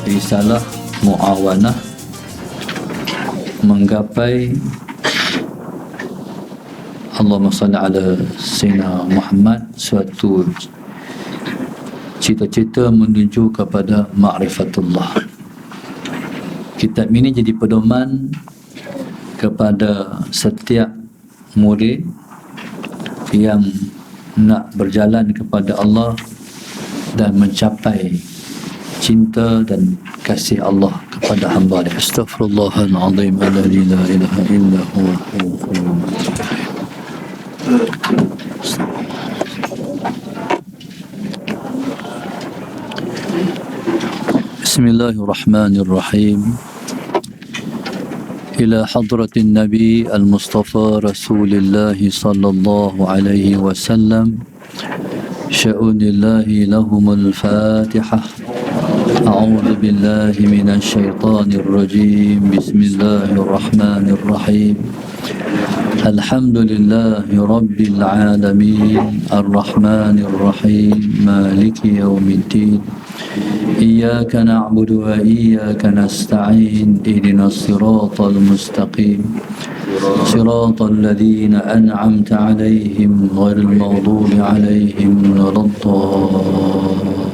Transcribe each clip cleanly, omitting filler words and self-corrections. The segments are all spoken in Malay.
risalah muawanah menggapai Allahumma salli ala Sayyidina Muhammad, suatu cita-cita menuju kepada ma'rifatullah. Kitab ini jadi pedoman kepada setiap murid yang nak berjalan kepada Allah dan mencapai cinta dan kasih Allah kepada hamba dia. Astaghfirullahaladzim alladzi la ilaha illa huwa. Bismillahirrahmanirrahim. إلى حضرة النبي المصطفى رسول الله صلى الله عليه وسلم شأن الله لهم الفاتحة. أعوذ بالله من الشيطان الرجيم. بسم الله الرحمن الرحيم. الحمد لله رب العالمين الرحمن الرحيم مالك يوم الدين. إياك نعبد وإياك نستعين. اهدنا الصراط المستقيم صراط الذين أنعمت عليهم غير المغضوب عليهم ولا الضالين.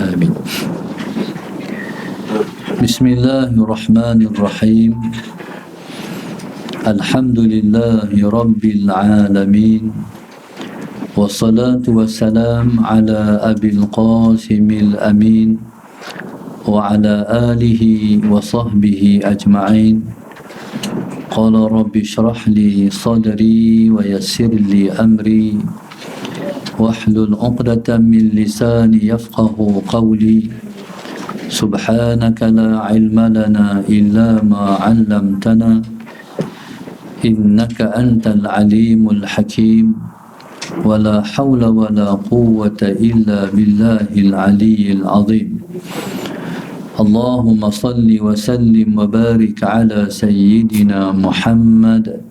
آمين. بسم الله الرحمن الرحيم. الحمد لله رب العالمين والصلاة والسلام على أبي القاسم الأمين وعلى آله وصحبه أجمعين. قال رب اشرح لي صدري ويسر لي أمري واحلل عقدة من لساني يفقه قولي. سبحانك لا علم لنا إلا ما علمتنا إنك أنت العليم الحكيم. ولا حول ولا قوة إلا بالله العلي العظيم. اللهم صل وسلم وبارك على سيدنا محمد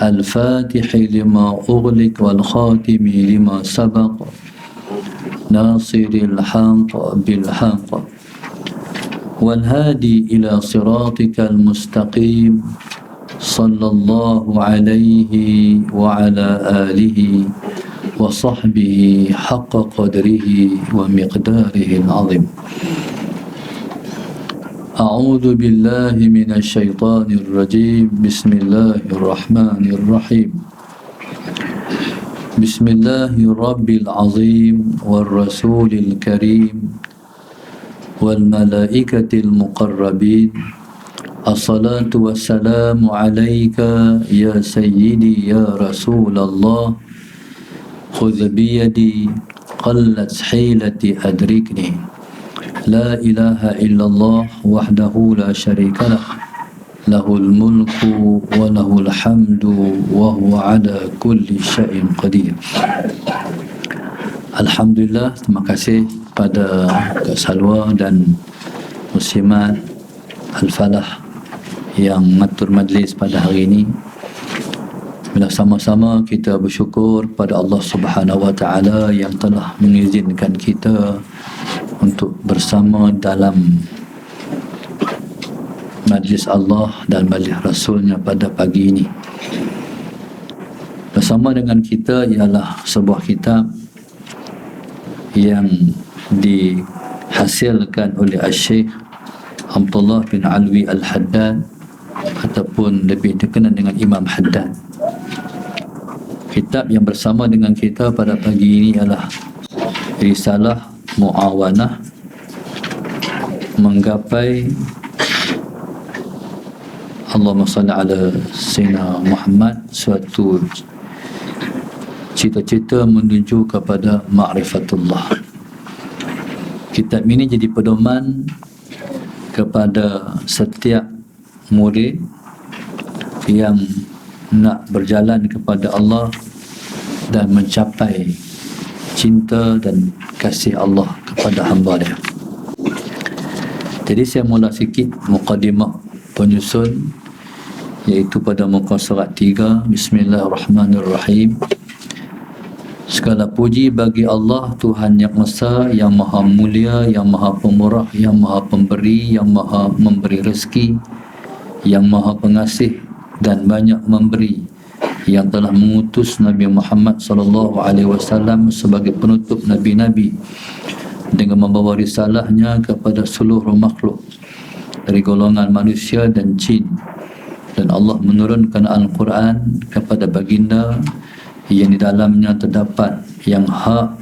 الفاتح لما أغلق والخاتم لما سبق ناصر الحق بالحق والهادي إلى صراطك المستقيم صلى الله عليه وعلى آله وصحبه حق قدره ومقداره العظيم. أعوذ بالله من الشيطان الرجيم. بسم الله الرحمن الرحيم. بسم الله الرب العظيم والرسول الكريم والملائكة المقربين. الصلاة والسلام عليك يا سيدي يا رسول الله. خذ بيدي قلت حيلتي أدركني. لا إله إلا الله وحده لا شريك له له الملك وله الحمد وهو على كل شيء قدير. Alhamdulillah, terima kasih pada Kak Salwa dan muslimat Al-Falah yang mengatur majlis pada hari ini. Bila sama-sama kita bersyukur pada Allah Subhanahu Wa Taala yang telah mengizinkan kita untuk bersama dalam majlis Allah dan majlis Rasulnya pada pagi ini. Bersama dengan kita ialah sebuah kitab yang dihasilkan oleh Syekh Abdullah bin Alwi Al-Haddad ataupun lebih dikenal dengan Imam Haddad. Kitab yang bersama dengan kita pada pagi ini ialah risalah muawanah menggapai Allahumma salli ala Sayyidina Muhammad, suatu cita-cita menuju kepada ma'rifatullah. Kitab ini jadi pedoman kepada setiap murid yang nak berjalan kepada Allah dan mencapai cinta dan kasih Allah kepada hamba dia. Jadi saya mula sikit mukadimah penyusun, iaitu pada muka surat 3. Bismillahirrahmanirrahim. Segala puji bagi Allah, Tuhan yang Esa, yang Maha Mulia, yang Maha Pemurah, yang Maha Pemberi, yang Maha Memberi rezeki, yang Maha Pengasih dan banyak memberi, yang telah mengutus Nabi Muhammad sallallahu alaihi wasallam sebagai penutup nabi-nabi dengan membawa risalahnya kepada seluruh makhluk dari golongan manusia dan jin. Dan Allah menurunkan Al-Quran kepada baginda yang di dalamnya terdapat yang hak,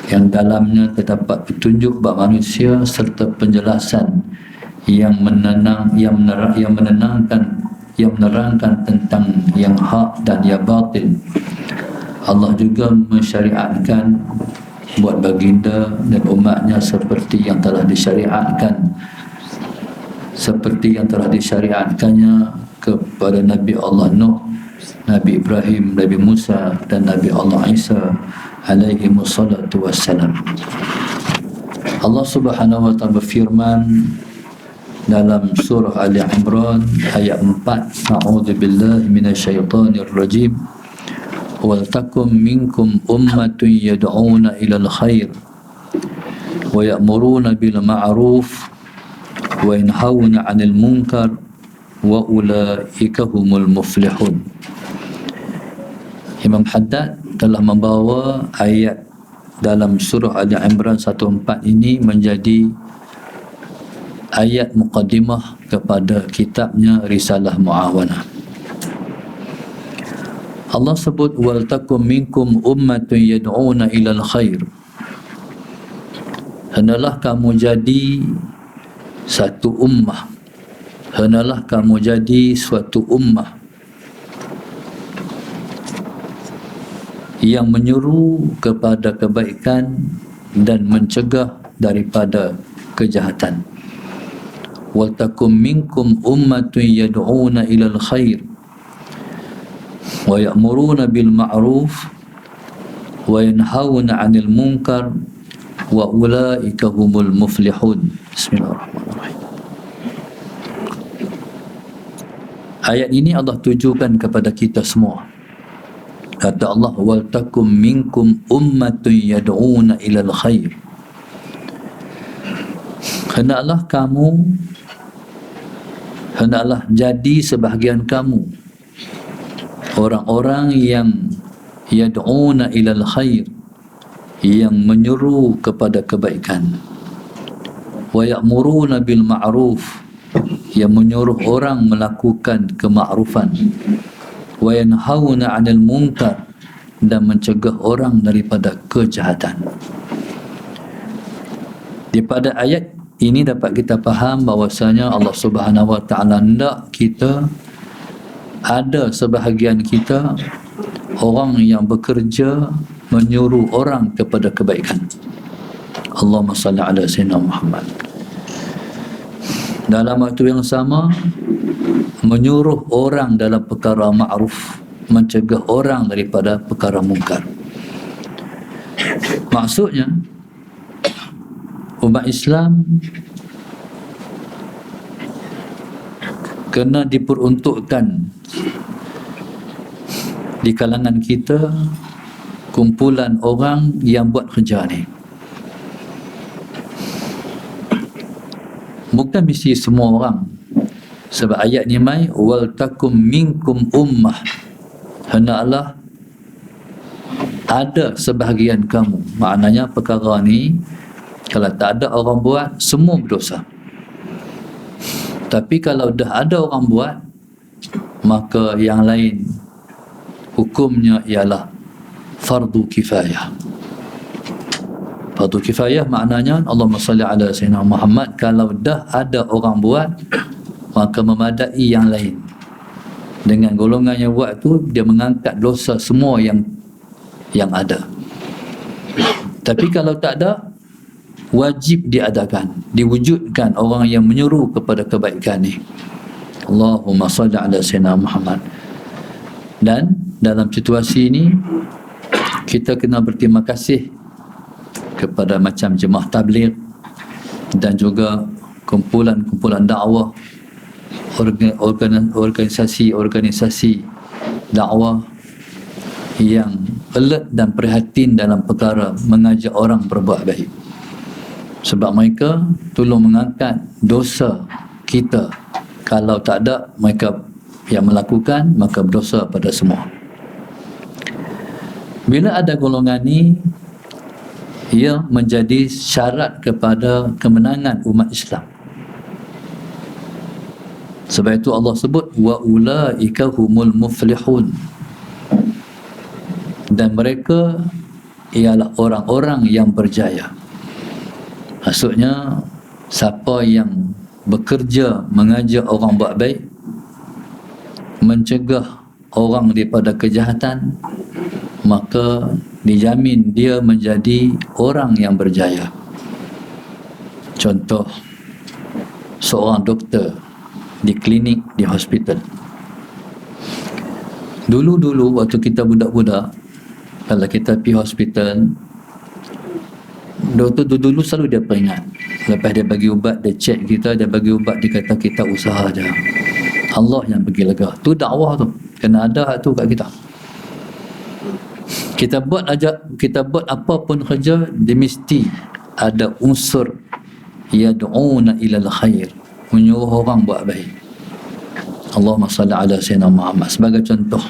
yang dalamnya terdapat petunjuk bagi manusia serta penjelasan yang menerangkan tentang yang hak dan yang batil. Allah juga mensyariatkan buat baginda dan umatnya seperti yang telah disyariatkannya kepada Nabi Allah Nuh, Nabi Ibrahim, Nabi Musa dan Nabi Allah Isa alaihi wassalatu wassalam. Allah Subhanahu wa ta'ala berfirman dalam surah Ali Imran ayat 4, A'udzu billahi minasyaitonir rajim. Wal takum minkum ummatun yad'una ilal khair wa ya'muruna bil ma'ruf wa yanhauna 'anil munkar wa ulaika humul muflihun. Imam Haddad telah membawa ayat dalam surah Ali Imran 1:4 ini menjadi ayat muqaddimah kepada kitabnya Risalah Mu'awanah. Allah sebut wal takum minkum ummatun yad'una ilal khair. Hendaklah kamu jadi satu ummah, hendaklah kamu jadi suatu ummah yang menyuruh kepada kebaikan dan mencegah daripada kejahatan. Wa takum minkum ummatun yad'una ilal khair wa ya'muruna bil ma'ruf wa yanhauna 'anil munkar wa ulaika humul muflihun. Bismillahirrahmanirrahim. Ayat ini Allah tujukan kepada kita semua. Kata Allah, wal takum minkum ummatun yad'una ilal khair. Hendaklah jadi sebahagian kamu orang-orang yang yad'una ilal khair, yang menyuruh kepada kebaikan, wa ya'muruna bil ma'ruf, yang menyuruh orang melakukan kemakrufan, wa yanhauna 'anil munkar, dan mencegah orang daripada kejahatan. Daripada ayat ini dapat kita faham bahawasanya Allah Subhanahu wa ta'ala hendak kita, ada sebahagian kita orang yang bekerja menyuruh orang kepada kebaikan. Allahumma salli ala sayyidina Muhammad. Dalam waktu yang sama menyuruh orang dalam perkara ma'ruf, mencegah orang daripada perkara mungkar. Maksudnya umat Islam kena diperuntukkan di kalangan kita kumpulan orang yang buat kerja ni. Bukan mesti semua orang, sebab ayat ni mai wal takum minkum ummah, hendaklah ada sebahagian kamu. Maknanya perkara ni kalau tak ada orang buat, semua berdosa. Tapi kalau dah ada orang buat, maka yang lain hukumnya ialah fardu kifayah. Fardu kifayah maknanya Allahumma salli ala sayyidina Muhammad, kalau dah ada orang buat, maka memadai yang lain. Dengan golongan yang buat tu, dia mengangkat dosa semua yang ada. Tapi kalau tak ada, wajib diadakan, diwujudkan orang yang menyuruh kepada kebaikan ni. Allahumma salli ala sayyidina Muhammad. Dan dalam situasi ini kita kena berterima kasih kepada macam jemaah tabligh dan juga kumpulan-kumpulan dakwah, organisasi-organisasi dakwah yang alert dan prihatin dalam perkara mengajak orang berbuat baik. Sebab mereka tolong mengangkat dosa kita. Kalau tak ada mereka yang melakukan, maka berdosa pada semua. Bila ada golongan ni, ia menjadi syarat kepada kemenangan umat Islam. Sebab itu Allah sebut wa ulaika humul muflihun, dan mereka ialah orang-orang yang berjaya. Maksudnya siapa yang bekerja mengajak orang buat baik, mencegah orang daripada kejahatan, maka dijamin dia menjadi orang yang berjaya. Contoh, seorang doktor di klinik, di hospital. Dulu-dulu waktu kita budak-budak, kalau kita pergi hospital, doktor dulu selalu dia peringat. Lepas dia bagi ubat, dia cek kita, dia bagi ubat, dia kata kita usaha je. Allah yang bagi lega. Tu dakwah tu. Kena ada tu kat kita. Kita buat apa pun kerja, dia mesti ada unsur yad'una ilal khair, menyuruh orang buat baik. Allahumma salli ala sayyidina Muhammad. Sebagai contoh,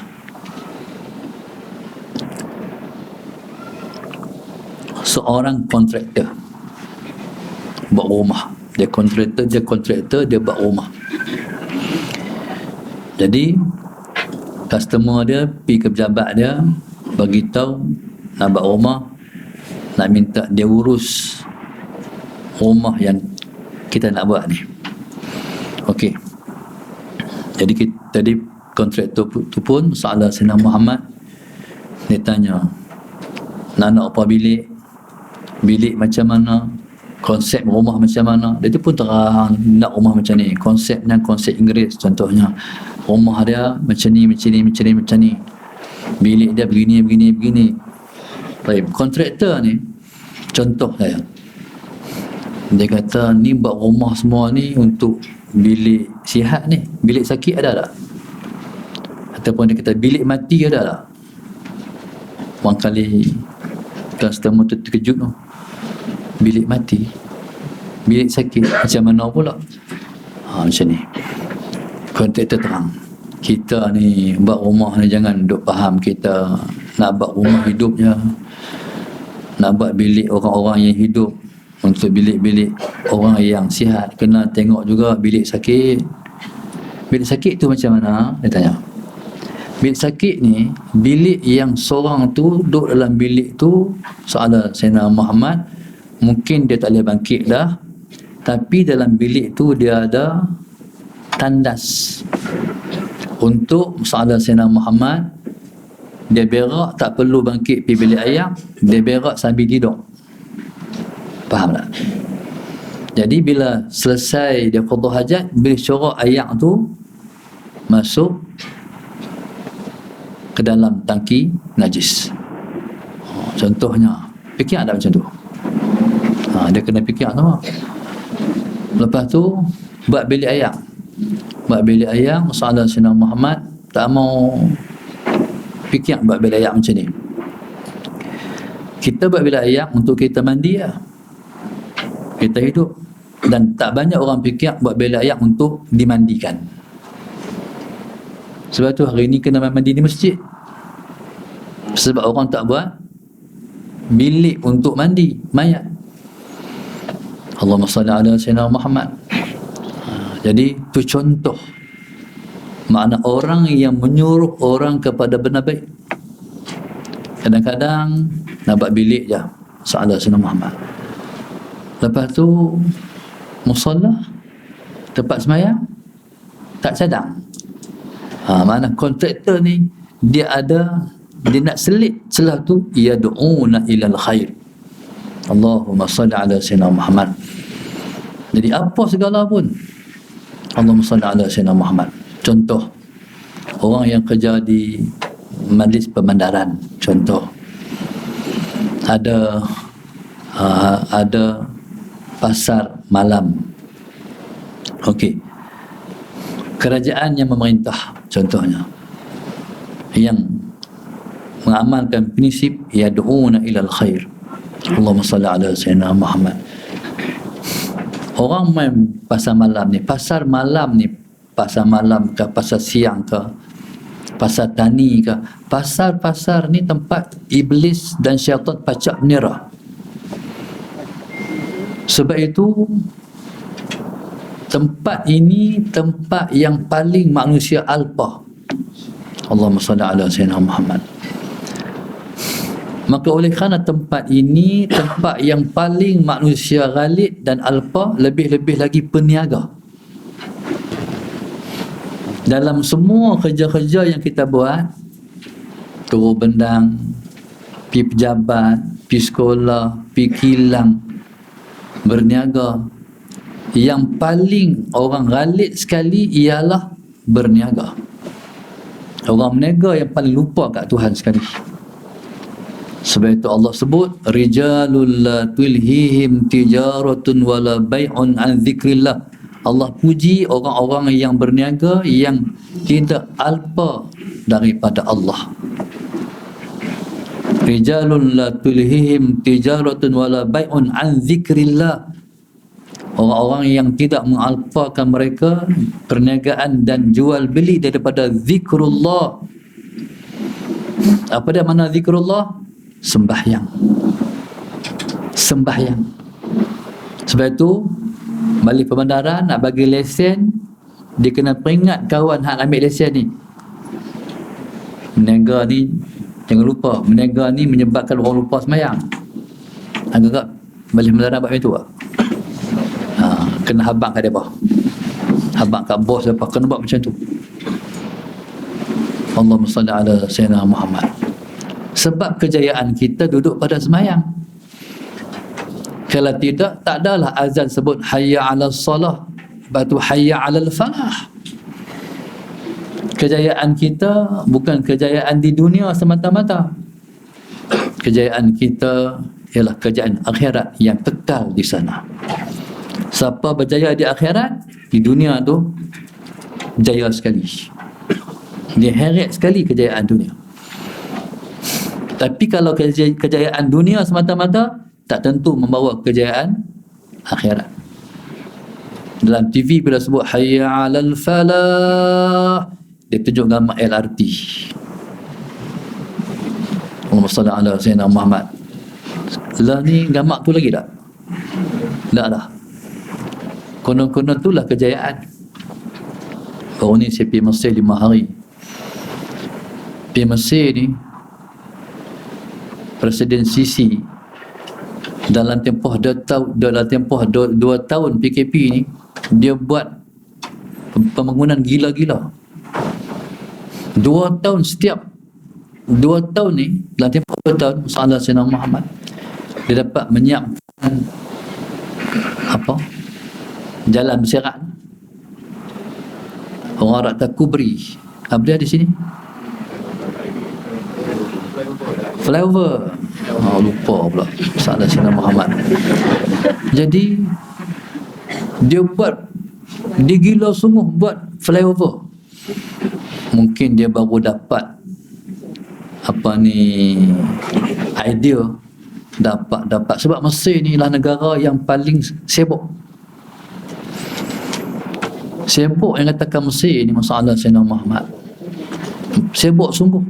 seorang kontraktor buat rumah. Dia kontraktor, dia buat rumah. Jadi customer dia pergi ke pejabat dia, bagi tahu nak buat rumah, nak minta dia urus rumah yang kita nak buat ni. Okey. Jadi kontraktor tu pun salah Sayyidina Muhammad, dia tanya, nak apa bilik macam mana, konsep rumah macam mana. Dia tu pun terang nak rumah macam ni, konsepnya konsep Inggeris contohnya. Rumah dia macam ni, bilik dia begini. Baik, kontraktor ni contoh saya, dia kata ni buat rumah semua ni untuk bilik sihat ni, bilik sakit ada tak? Ataupun dia kata bilik mati ada tak? Orang kali customer tu terkejut tu, bilik mati, bilik sakit macam mana pula? Macam ni. Kontraktor terang, kita ni buat rumah ni jangan duk faham kita nak buat rumah hidup je, nak buat bilik orang-orang yang hidup, untuk bilik-bilik orang yang sihat. Kena tengok juga bilik sakit. Bilik sakit tu macam mana? Dia tanya. Bilik sakit ni, bilik yang seorang tu duduk dalam bilik tu, soalan Sayyidina Muhammad, mungkin dia tak boleh bangkit dah, tapi dalam bilik tu dia ada tandas untuk soalan Sayyidina Muhammad. Dia berak tak perlu bangkit pergi bilik air, dia berak sambil tidur. Faham tak? Jadi bila selesai dia qada hajat, bila corak air tu masuk ke dalam tangki najis. Contohnya, fikir ada macam tu. Dia kena fikir sama. Lepas tu buat bilik air. Soalan Sayyidina Muhammad tak mau fikir buat bilik air macam ni. Kita buat bilik air untuk kita mandi lah, kita hidup. Dan tak banyak orang fikir buat bilik air untuk dimandikan. Sebab tu hari ni kena mandi di masjid. Sebab orang tak buat bilik untuk mandi mayat. Allahumma salli ala sayyidina Muhammad. Jadi tu contoh makna orang yang menyuruh orang kepada benar baik. Kadang-kadang nak buat bilik je, salah Sayyidina Muhammad. Lepas tu musalla, tempat sembahyang, tak cadang. Mana kontraktor ni dia nak selit celah tu, yad'una ilal khair. Allahumma salli ala sayyidina Muhammad. Jadi apa segala pun, Allahumma salli ala sayyidina Muhammad. Contoh, orang yang kerja di majlis pemandaran, contoh, ada pasar malam. Okey, kerajaan yang memerintah contohnya, yang mengamalkan prinsip yad'una ilal khair. Allahumma salli ala sayyidina Muhammad. Orang main pasar malam ni, pasar malam ke, pasar siang ke, pasar tani ke, pasar-pasar ni tempat iblis dan syaitan pacak nira. Sebab itu tempat ini tempat yang paling manusia alpa. Allahumma salli ala sayyidina Muhammad. Maka oleh kerana tempat ini tempat yang paling manusia ghalib dan alpa, lebih-lebih lagi peniaga. Dalam semua kerja-kerja yang kita buat, turun bendang, pi pejabat, pi sekolah, pi kilang, berniaga, yang paling orang ghalib sekali ialah berniaga. Orang berniaga yang paling lupa kat Tuhan sekali. Sebab itu Allah sebut rijalul la tulhihim tijaratun wala bai'un an dzikrillah. Allah puji orang-orang yang berniaga yang tidak alpa daripada Allah. Rijalul la tulhihim tijaratun wala bai'un an dzikrillah. Orang-orang yang tidak mengalpakan mereka perniagaan dan jual beli daripada zikrullah. Apa dia makna zikrullah? Sembahyang. Sebab itu balik perbandaran nak bagi lesen, dia kena peringat kawan hak ambil lesen ni, menega ni jangan lupa, menega ni menyebabkan orang lupa sembahyang. Agak balik perbandaran buat macam tu tak? Kena habang kat depa, habang kat bos depa, kena buat macam tu. Allahumma salli ala sayyidina Muhammad. Sebab kejayaan kita duduk pada sembahyang. Kalau tidak, tak adalah azan sebut hayya 'alas salah, lepas tu hayya 'alal falah. Kejayaan kita bukan kejayaan di dunia semata-mata. Kejayaan kita ialah kejayaan akhirat yang kekal di sana. Siapa berjaya di akhirat, di dunia tu jaya sekali. Dia heret sekali kejayaan dunia. Tapi kalau kejayaan dunia semata-mata, tak tentu membawa kejayaan akhirat. Dalam TV bila sebut hayya 'alal falah, dia tunjuk gambar LRT. Allahumma salli ala sayyidina Muhammad. Lah ni gambar tu lagi tak? Tak dah. Konon-konon itulah kejayaan. Baru ni saya pergi Mesir 5 hari. Pergi Mesir ni, Presiden Sisi dalam tempoh 2 tahun PKP ni, dia buat pembangunan gila-gila. 2 tahun setiap 2 tahun ni, dalam tempoh 2 tahun Salah Sayyidina Muhammad, dia dapat menyiapkan apa? Jalan berserak. Orang Arab tak kubri. Apa dia di sini? Flyover. Lupa pula. Salah Sayyidina Muhammad. Jadi dia gila sungguh buat flyover. Mungkin dia baru dapat idea, dapat sebab Mesir ni lah negara yang paling sibuk yang katakan Mesir ni, masalah Sayyidina Muhammad sibuk sungguh.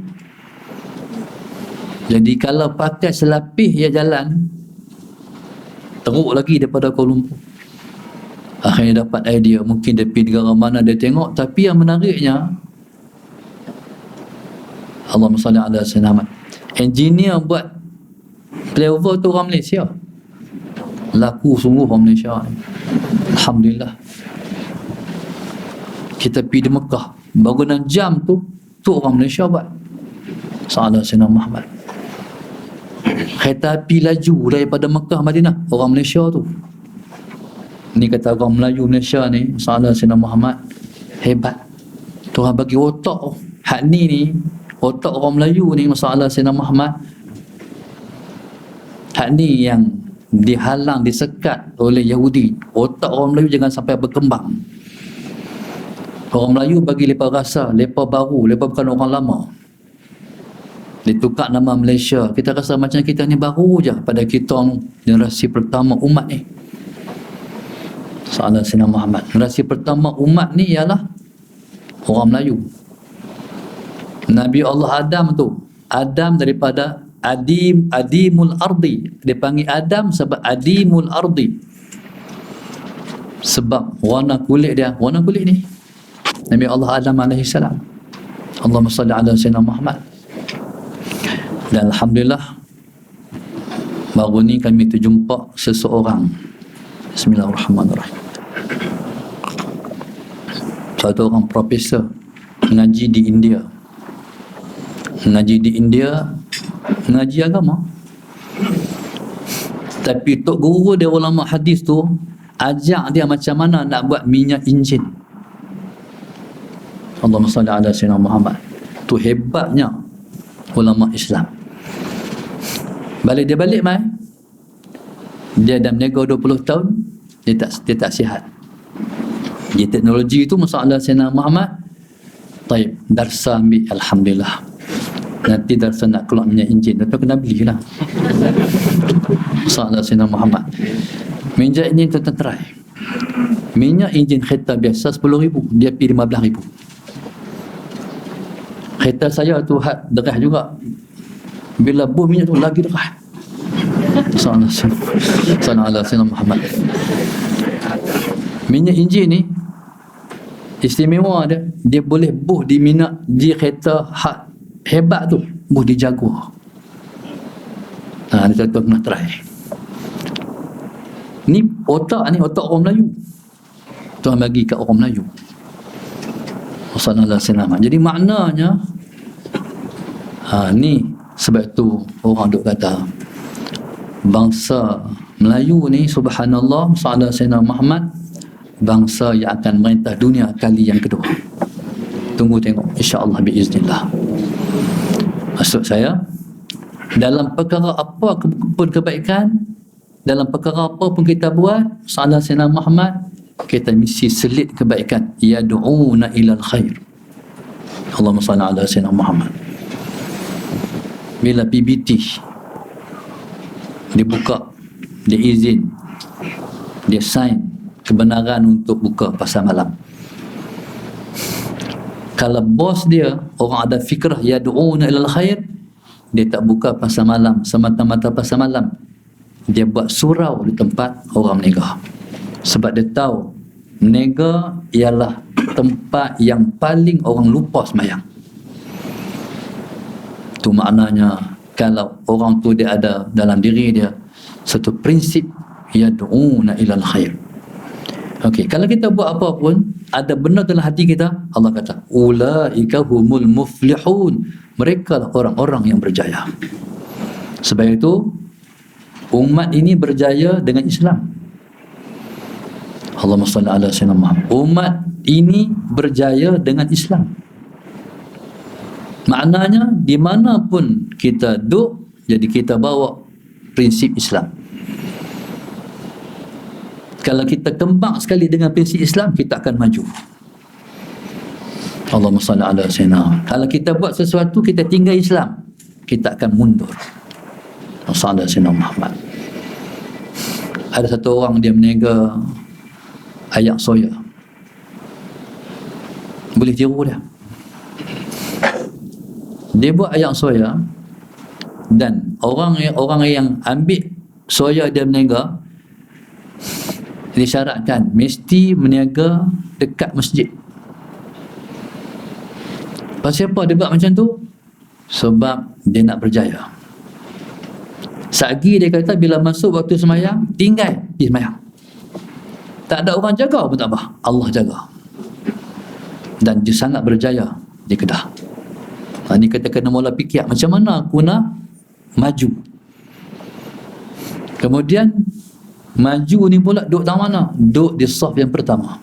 Jadi kalau pakai selapis ya jalan teruk lagi daripada Kuala Lumpur. Akhirnya dapat idea, mungkin dia pergi negara mana dia tengok. Tapi yang menariknya, Allahumma salli ala sayyidina Muhammad, engineer buat flyover tu orang Malaysia. Laku sungguh orang Malaysia. Alhamdulillah. Kita pergi di Mekah, bangunan jam tu orang Malaysia buat. Salah Sayyidina Muhammad. Kereta api laju daripada Mekah Madinah, orang Malaysia tu. Ni kata orang Melayu Malaysia ni, Salah Sayyidina Muhammad hebat. Tuhan bagi otak. Hak ni otak orang Melayu ni, Salah Sayyidina Muhammad. Hak ni yang dihalang, disekat oleh Yahudi. Otak orang Melayu jangan sampai berkembang. Orang Melayu bagi mereka rasa mereka baru, mereka bukan orang lama. Ditukar nama Malaysia. Kita rasa macam kita ni baru je pada kita generasi pertama umat ni. Salah Sayyidina Muhammad. Generasi pertama umat ni ialah orang Melayu. Nabi Allah Adam tu, Adam daripada adimul ardi. Dia panggil Adam sebab adimul ardi. Sebab warna kulit dia, warna kulit ni Nabi Allah Adam alaihi salam. Allahumma salli ala Sayyidina Muhammad. Dan alhamdulillah baru ni kami terjumpa seseorang. Bismillahirrahmanirrahim. Satu orang profesor mengaji di India. Mengaji agama. Tapi tok guru dia ulama hadis tu ajak dia macam mana nak buat minyak enjin. Allahumma salli ala Sayyidina Muhammad. Tu hebatnya ulama Islam. Dia balik mai. Dia dah menego 20 tahun, dia tak sihat. Di teknologi itu masalah Sayyidina Muhammad. Taib, darsa ambil, alhamdulillah. Nanti darsa nak keluar minyak enjin, tu kena belilah. Masalah Sayyidina Muhammad. Minyak enjin tu try. Minyak enjin kereta biasa 10,000, dia pergi 15,000. Kereta saya tu derah juga. Bila buh minyak tu lagi derah. Sallallahu alaihi Muhammad. Minyak enjin ni istimewa dia boleh buh di minyak di kereta hebat tu, buh di Jaguar. Dia tu kena try. Ni otak orang Melayu. Tuhan bagi kat orang Melayu. Sallallahu alaihi wasallam. Jadi maknanya ni sebab tu orang duk kata bangsa Melayu ni subhanallah sallallahu Sayyidina Muhammad, bangsa yang akan merintah dunia kali yang kedua. Tunggu tengok insya-Allah biiznillah. Maksud saya, dalam perkara apa pun kebaikan, dalam perkara apa pun kita buat, sallallahu Sayyidina Muhammad, kita mesti selit kebaikan. Yad'una ilal khair. Allahumma salli ala Sayyidina Muhammad. Bila PBT dibuka, dia izin, dia sign kebenaran untuk buka pasar malam. Kalau bos dia orang ada fikrah yad'una ilal khair, dia tak buka pasar malam semata-mata pasar malam, dia buat surau di tempat orang menega. Sebab dia tahu menega ialah tempat yang paling orang lupa sembahyang. Itu maknanya kalau orang tu dia ada dalam diri dia satu prinsip yad'una ilal khair. Okey, kalau kita buat apa pun ada benar dalam hati kita, Allah kata ulaika humul muflihun, mereka lah orang-orang yang berjaya. Sebab itu umat ini berjaya dengan Islam. Allahumma salli ala Sayyidina Muhammad. Umat ini berjaya dengan Islam. Maknanya di mana pun kita duduk, jadi kita bawa prinsip Islam. Kalau kita kembang sekali dengan prinsip Islam, kita akan maju. Allahumma salli ala Sayyidina. Kalau kita buat sesuatu, kita tinggal Islam, kita akan mundur. Sallallahu alaihi Muhammad. Ada satu orang dia menega ayak soya. Boleh tiru dia. Dia buat ayak soya, dan orang yang ambil soya dia menega disyaratkan mesti meniaga dekat masjid. Pasal apa dia buat macam tu? Sebab dia nak berjaya. Sagi dia kata bila masuk waktu semayang, tinggal pergi semayang. Tak ada orang jaga pun tak apa, Allah jaga. Dan dia sangat berjaya di Kedah. Ni kita kena mula fikir macam mana aku nak maju. Kemudian maju ni pula duduk dalam mana? Duduk di saf yang pertama.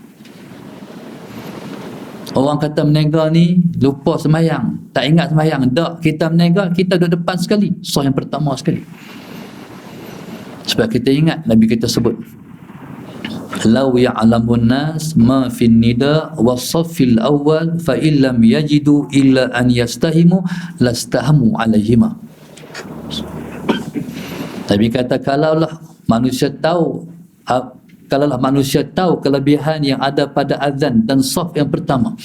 Orang kata menega ni lupa semayang, tak ingat semayang. Tak, kita menega, kita duduk depan sekali, saf yang pertama sekali. Sebab kita ingat Nabi kita sebut law ya'lamun nas ma fin nida was-saffil awwal fa illam yajidu illa an yastahimu lastahamu alaihima. Tapi kata kalaulah manusia tahu kelebihan yang ada pada azan dan saf yang pertama,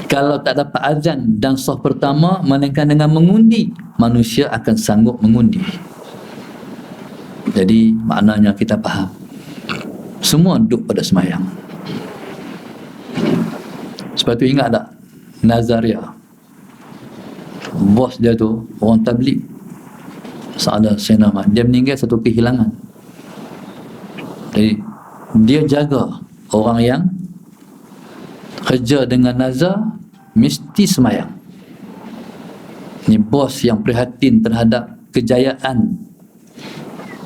kalau tak dapat azan dan saf pertama melainkan dengan mengundi, manusia akan sanggup mengundi. Jadi maknanya kita faham, semua duduk pada semayang. Sebab tu ingat tak Nazaria, bos dia tu orang tabligh, Sa'adah Sayyidina Ahmad, dia meninggal satu kehilangan. Jadi dia jaga orang yang kerja dengan nazar mesti semayang. Ni bos yang prihatin terhadap kejayaan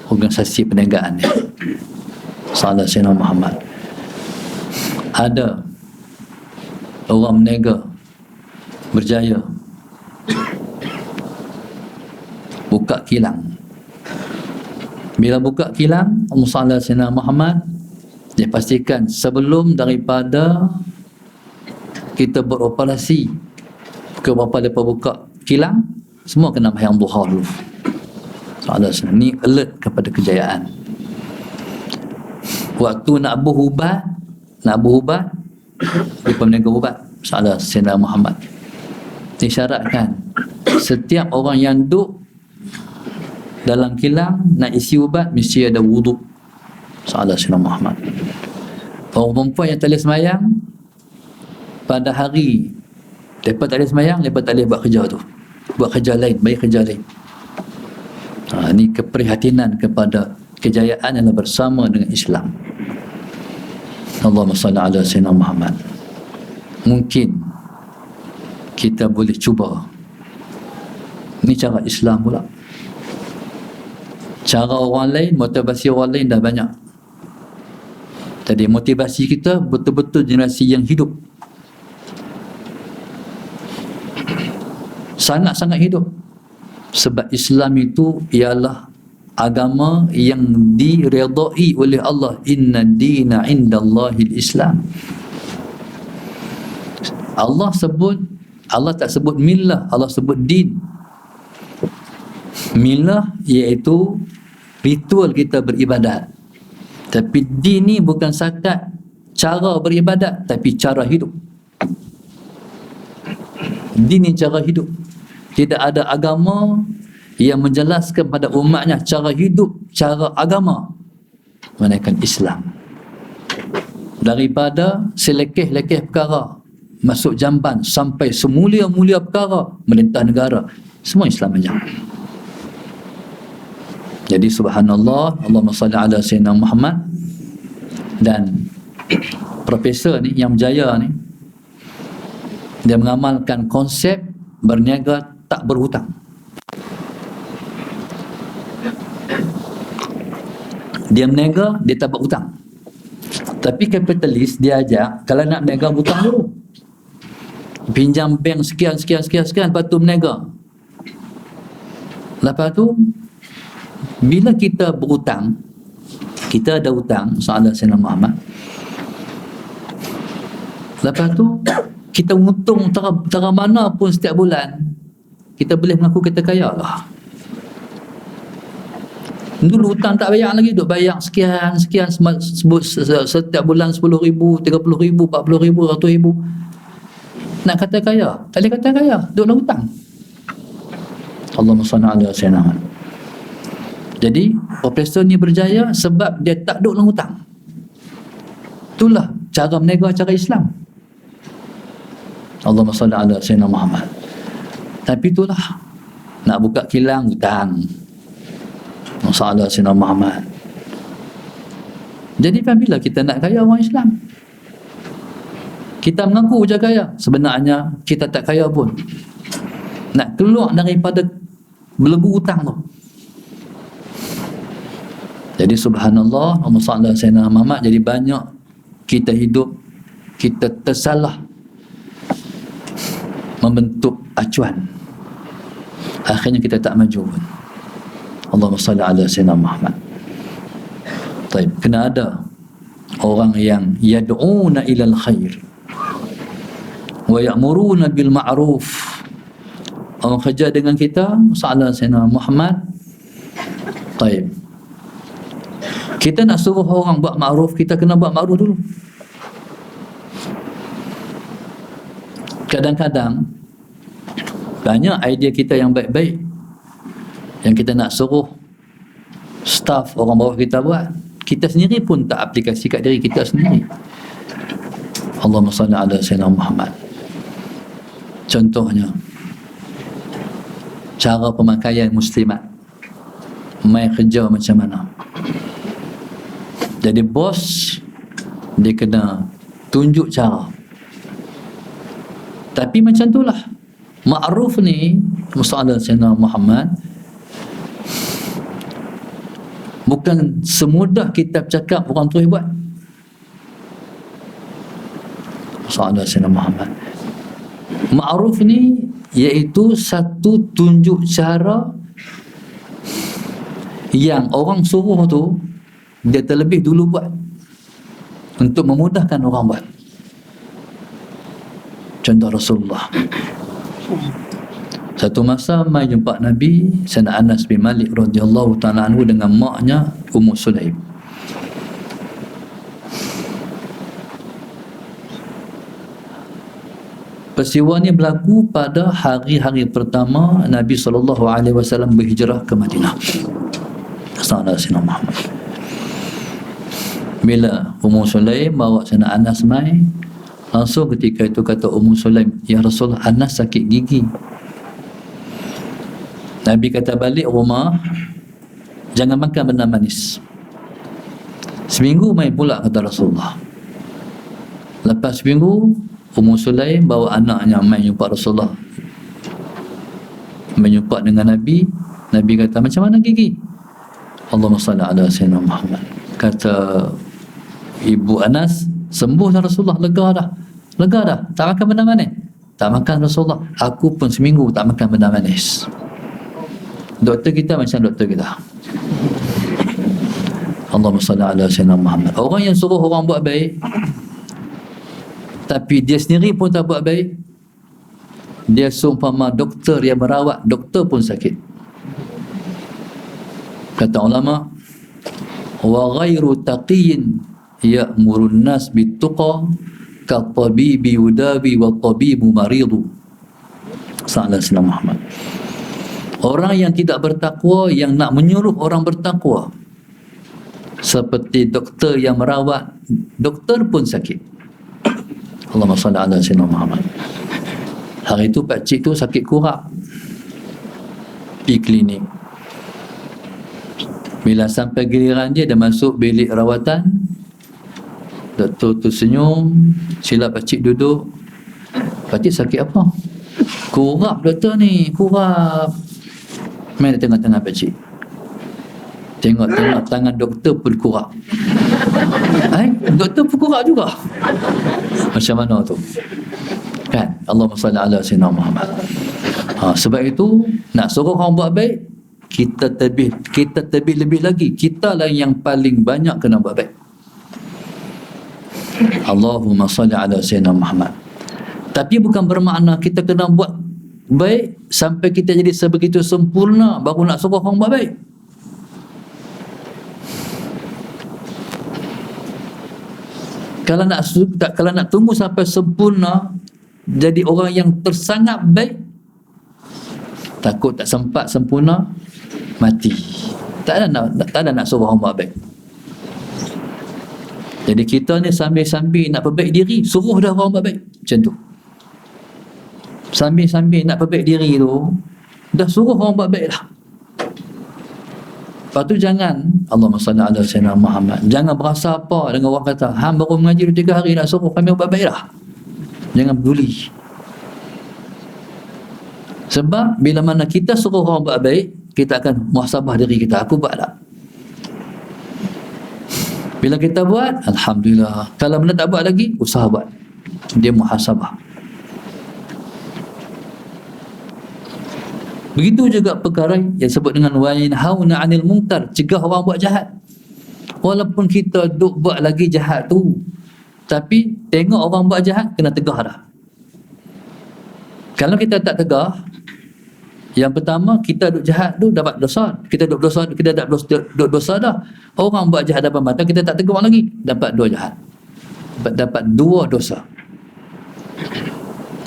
organisasi perniagaan ni, Sa'adah Sayyidina Muhammad. Ada orang berniaga berjaya buka kilang. Bila buka kilang, Sa'adah Sayyidina Muhammad, dia pastikan sebelum daripada kita beroperasi ke berapa lepas buka kilang, semua kena bayang duha dulu. Sa'adah ni alert kepada kejayaan. Waktu nak berubat, di peniaga ubat, Sa'adah Sayyidina Muhammad disyaratkan setiap orang yang duduk dalam kilang nak isi ubat mesti ada wuduk. Sa'adah Sayyidina Muhammad. Orang perempuan yang tak boleh semayang pada hari, lepas tak boleh semayang, lepas tak boleh buat kerja tu, buat kerja lain, baik kerja lain. Ini keprihatinan kepada kejayaan yang bersama dengan Islam. Allahumma salli ala Sayyidina Muhammad. Mungkin kita boleh cuba. Ini cara Islam pula. Cara orang lain, motivasi orang lain dah banyak. Jadi motivasi kita betul-betul generasi yang hidup, sangat-sangat hidup. Sebab Islam itu ialah agama yang diredai oleh Allah. Inna dina indallahil Islam. Allah tak sebut millah, Allah sebut din. Millah iaitu ritual kita beribadat. Tapi din ni bukan sahaja cara beribadat, tapi cara hidup. Din ni cara hidup. Tidak ada agama yang menjelaskan pada umatnya cara hidup, cara agama, melainkan Islam. Daripada selekeh-lekeh perkara, masuk jamban, sampai semulia-mulia perkara, merintah negara, semua Islam ajar. Jadi subhanallah, Allahumma salli ala Sayyidina Muhammad. Dan profesor ni yang berjaya ni, dia mengamalkan konsep berniaga tak berhutang. Dia berniaga, dia tak berhutang. Tapi kapitalis dia ajak, kalau nak berniaga hutang dulu, pinjam bank sekian, lepas tu berniaga. Lepas tu bila kita berhutang, kita ada hutang, Sa'adah Sayyidina Muhammad, lepas tu kita untung tera mana pun setiap bulan, kita boleh mengaku kita kaya lah. Dulu hutang tak bayar lagi, duk bayar sekian sebut setiap bulan 10,000, 30,000, 40,000, 100,000. Nak kata kaya, tak boleh kata kaya, duk nak hutang. Allahumma salli ala Sayyidina Muhammad. Jadi profesor ni berjaya sebab dia tak duk nak hutang. Itulah cara berniaga, cara Islam. Allahumma salli ala Sayyidina Muhammad. Tapi itulah, nak buka kilang hutang, Sayyidina Sayyidina Muhammad. Jadi bila kita nak kaya orang Islam, kita mengaku je kaya, sebenarnya kita tak kaya pun. Nak keluar daripada belenggu hutang tu. Jadi subhanallah, Allahumma salli ala Sayyidina Muhammad. Jadi banyak kita hidup, kita tersalah membentuk acuan, akhirnya kita tak maju pun. Allahumma salli ala Sayyidina Muhammad. Taib. Kena ada orang yang yad'una ilal khair wa ya'muruna bil ma'ruf. Orang kerja dengan kita, salah Sayyidina Muhammad. Taib. Kita nak suruh orang buat ma'ruf, kita kena buat ma'ruf dulu. Kadang-kadang banyak idea kita yang baik-baik yang kita nak suruh staff orang bawah kita buat, kita sendiri pun tak aplikasi kat diri kita sendiri. Allahumma salli ala Sayyidina Muhammad. Contohnya cara pemakaian muslimat, mai kerja macam mana. Jadi bos dia kena tunjuk cara. Tapi macam itulah ma'ruf ni, masalah Sayyidina Muhammad, bukan semudah kita bercakap orang terus buat. Masalah Sayyidina Muhammad, ma'ruf ni iaitu satu tunjuk cara yang orang suruh tu dia terlebih dulu buat untuk memudahkan orang buat. Contoh Rasulullah, satu masa mai jumpa Nabi, Sayyidina Anas bin Malik radhiyallahu ta'ala anhu dengan maknya Ummu Sulaim. Peristiwa ni berlaku pada hari-hari pertama Nabi SAW berhijrah ke Madinah. Sayyidina Muhammad. Bila Ummu Sulaim bawa Sayyidina Anas mai, langsung ketika itu kata Ummu Sulaim, "Ya Rasulullah, Anas sakit gigi." Nabi kata, "Balik rumah, jangan makan benda manis." Seminggu main pula, kata Rasulullah. Lepas seminggu, Ummu Sulaim bawa anaknya main jumpa Rasulullah, menjumpa dengan Nabi. Nabi kata, "Macam mana gigi?" Allahumma salli ala Sayyidina Muhammad. Kata ibu Anas, "Sembuh dah Rasulullah, lega dah. Lega dah, tak makan benda manis." "Tak makan Rasulullah, aku pun seminggu tak makan benda manis." Doktor kita macam doktor kita. Allahumma salli ala Sayyidina Muhammad. Orang yang suruh orang buat baik tapi dia sendiri pun tak buat baik, dia seumpama doktor yang merawat, doktor pun sakit. Kata ulama, wa ghairu taqiyyin ya'murun nas bituqa ka tabibi yudabi wa tabibu maridu. Sallallahu alaihi Muhammad. Orang yang tidak bertakwa yang nak menyuruh orang bertakwa, seperti doktor yang merawat, doktor pun sakit. Allahumma salli ala Sayyidina Muhammad. Hari itu pakcik tu sakit kurap, pergi klinik. Bila sampai giliran dia masuk bilik rawatan, doktor tu senyum, sila pakcik duduk. "Pakcik sakit apa?" "Kurap doktor ni, kurap." Main di tengah-tengah pakcik, tengok-tengok tangan doktor pun kurap. Doktor pun kurap juga. Macam mana tu? Kan? Allahumma salli ala Sayyidina Muhammad. Sebab itu nak suruh orang buat baik, kita terlebih lebih lagi, kita lah yang paling banyak kena buat baik. Allahumma salli ala Sayyidina Muhammad. Tapi bukan bermakna kita kena buat baik sampai kita jadi sebegitu sempurna baru nak suruh orang buat baik. Kalau nak tunggu sampai sempurna jadi orang yang tersangat baik, takut tak sempat sempurna, mati. Tak ada nak suruh orang buat baik. Jadi kita ni sambil-sambil nak perbaik diri, suruh dah orang buat baik. Macam tu. Sambil-sambil nak perbaik diri tu, dah suruh orang buat baik dah. Lepas tu jangan, Allahumma salli ala Sayyidina Muhammad, jangan berasa apa dengan orang kata, "Hang baru mengaji 3 hari nak suruh kami buat baik dah." Jangan peduli. Sebab bila mana kita suruh orang buat baik, kita akan muhasabah diri kita, aku buat tak? Bila kita buat, alhamdulillah. Kalau benda tak buat lagi, usaha buat. Dia muhasabah. Begitu juga perkara yang sebut dengan wa yanhauna 'anil munkar, cegah orang buat jahat. Walaupun kita duk buat lagi jahat tu, tapi tengok orang buat jahat, kena tegah dah. Kalau kita tak tegah, yang pertama, kita duk jahat tu dapat dosa. Kita duk dosa, kita duk dosa dah. Orang buat jahat depan mata, kita tak tegur lagi, dapat 2 jahat. Dapat 2 dosa.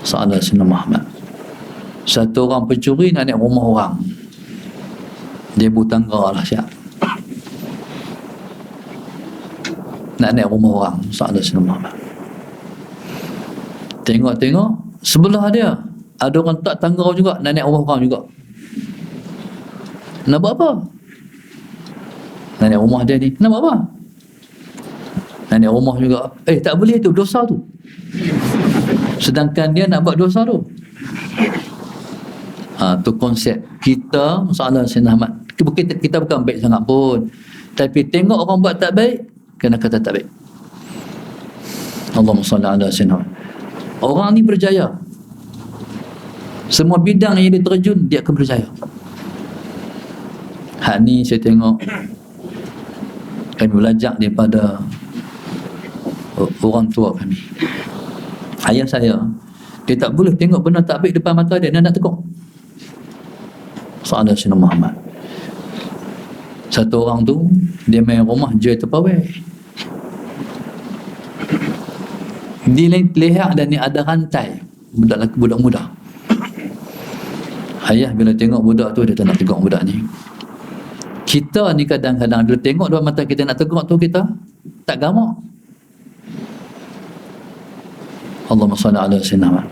Salah Sayyidina Muhammad. Satu orang pencuri nak naik rumah orang, dia bertangga lah siap nak naik rumah orang. Salah Sayyidina Muhammad. Tengok-tengok sebelah dia ada orang tak tangga juga nak naik rumah orang juga. Nak buat apa? Nak naik rumah dia ni, nak buat apa? Nak naik rumah juga. Tak boleh tu, dosa tu. Sedangkan dia nak buat dosa tu. Tu konsep kita. Masalah Sayyidina Ahmad, kita bukan baik sangat pun, tapi tengok orang buat tak baik, kena kata tak baik. Allahumma salli ala Sayyidina Ahmad. Orang ni berjaya, semua bidang yang dia terjun, dia akan berjaya. Hak ni saya tengok, kami belajar daripada orang tua kami. Ayah saya, dia tak boleh tengok benda tak baik depan mata dia nak tegur. Sahabat Sayyidina Muhammad. Satu orang tu, dia main rumah jual tepawai. Di leher dan ni ada rantai, budak muda. Ayah bila tengok budak tu, dia tak nak tegur budak ni. Kita ni kadang-kadang bila tengok depan mata kita nak tegur tu, kita tak gamak. Allahumma salli ala Sayyidina Muhammad.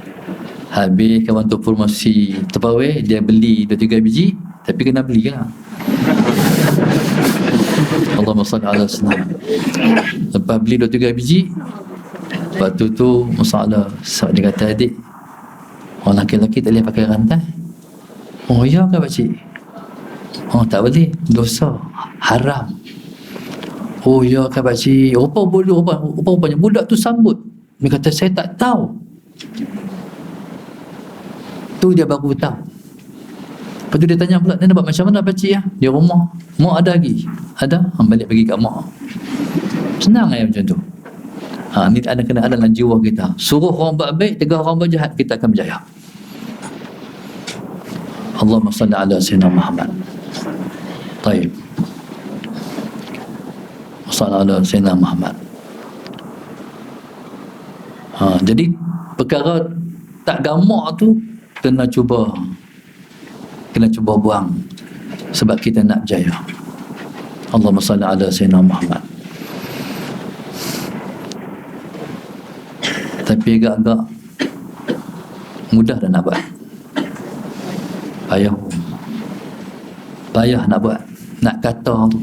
Habis kawan tu promosi tepawai, dia beli 2-3 biji, tapi kena beli lah. Allahumma salli ala Sayyidina Muhammad. Lepas beli 2-3 biji, lepas tu masalah, dia kata, adik, orang lelaki tak boleh pakai rantai. Oh ya ke pakcik? Oh tak boleh, dosa, haram. Oh ya ke pakcik? Rupanya budak tu sambut. Dia kata, saya tak tahu. Tu dia baru tahu. Lepas tu dia tanya pula, dia nak buat macam mana pakcik ya? Dia rumah, mak ada lagi? Ada? Balik bagi kat mak. Senang macam tu. Ni ada kena ada dalam jiwa kita. Suruh orang buat baik, tegah orang buat jahat, kita akan berjaya. Allahumma salli ala Sayyidina Muhammad. Taib. Salli ala Sayyidina Muhammad. Jadi perkara tak gamak tu kena cuba buang, sebab kita nak berjaya. Allahumma salli ala Sayyidina Muhammad. Tapi agak-agak mudah dah nak buat. Payah nak buat, nak kata tu.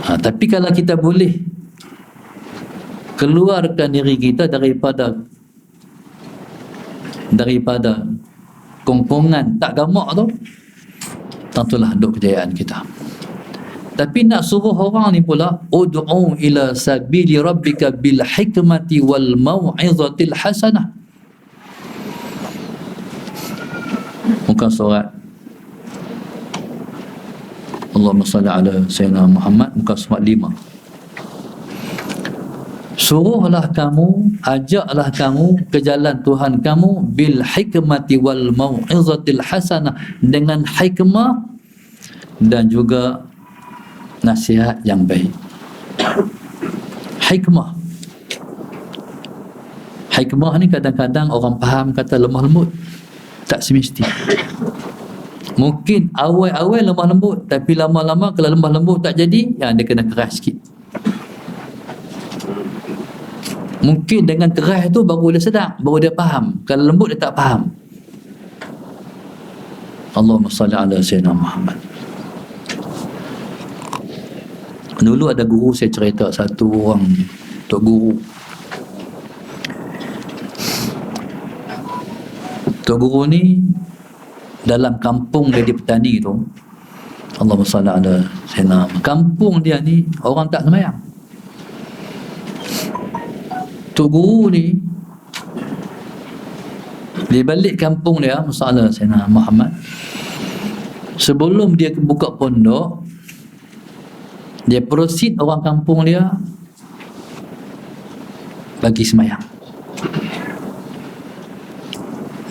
Tapi kalau kita boleh keluarkan diri kita daripada kongkongan tak gamak tu, tentulah duk kejayaan kita. Tapi nak suruh orang ni pula, ud'u ila sabili rabbika bil hikmati wal mau'izatil hasanah. Muka surat Allahumma salli ala Sayyidina Muhammad, muka surat 5. Suruhlah kamu, ajaklah kamu ke jalan Tuhan kamu bil hikmati wal mau'izatil hasanah, dengan hikmah dan juga nasihat yang baik. Hikmah ni kadang-kadang orang faham kata lemah lembut, tak semesti. Mungkin awal-awal lemah lembut, tapi lama-lama kalau lemah lembut tak jadi, dia kena keras sikit. Mungkin dengan keras tu baru dia sedap, baru dia faham. Kalau lembut dia tak faham. Allahumma salli ala Sayyidina Muhammad. Dulu ada guru saya cerita, satu orang tok guru. Tok guru ni dalam kampung dia di petani tu, Allahumma salli ala Sayyidina, kampung dia ni orang tak sembahyang. Tok guru ni di balik kampung dia, masalah Sayyidina Muhammad, sebelum dia buka pondok, Dia proceed orang kampung dia bagi semayang.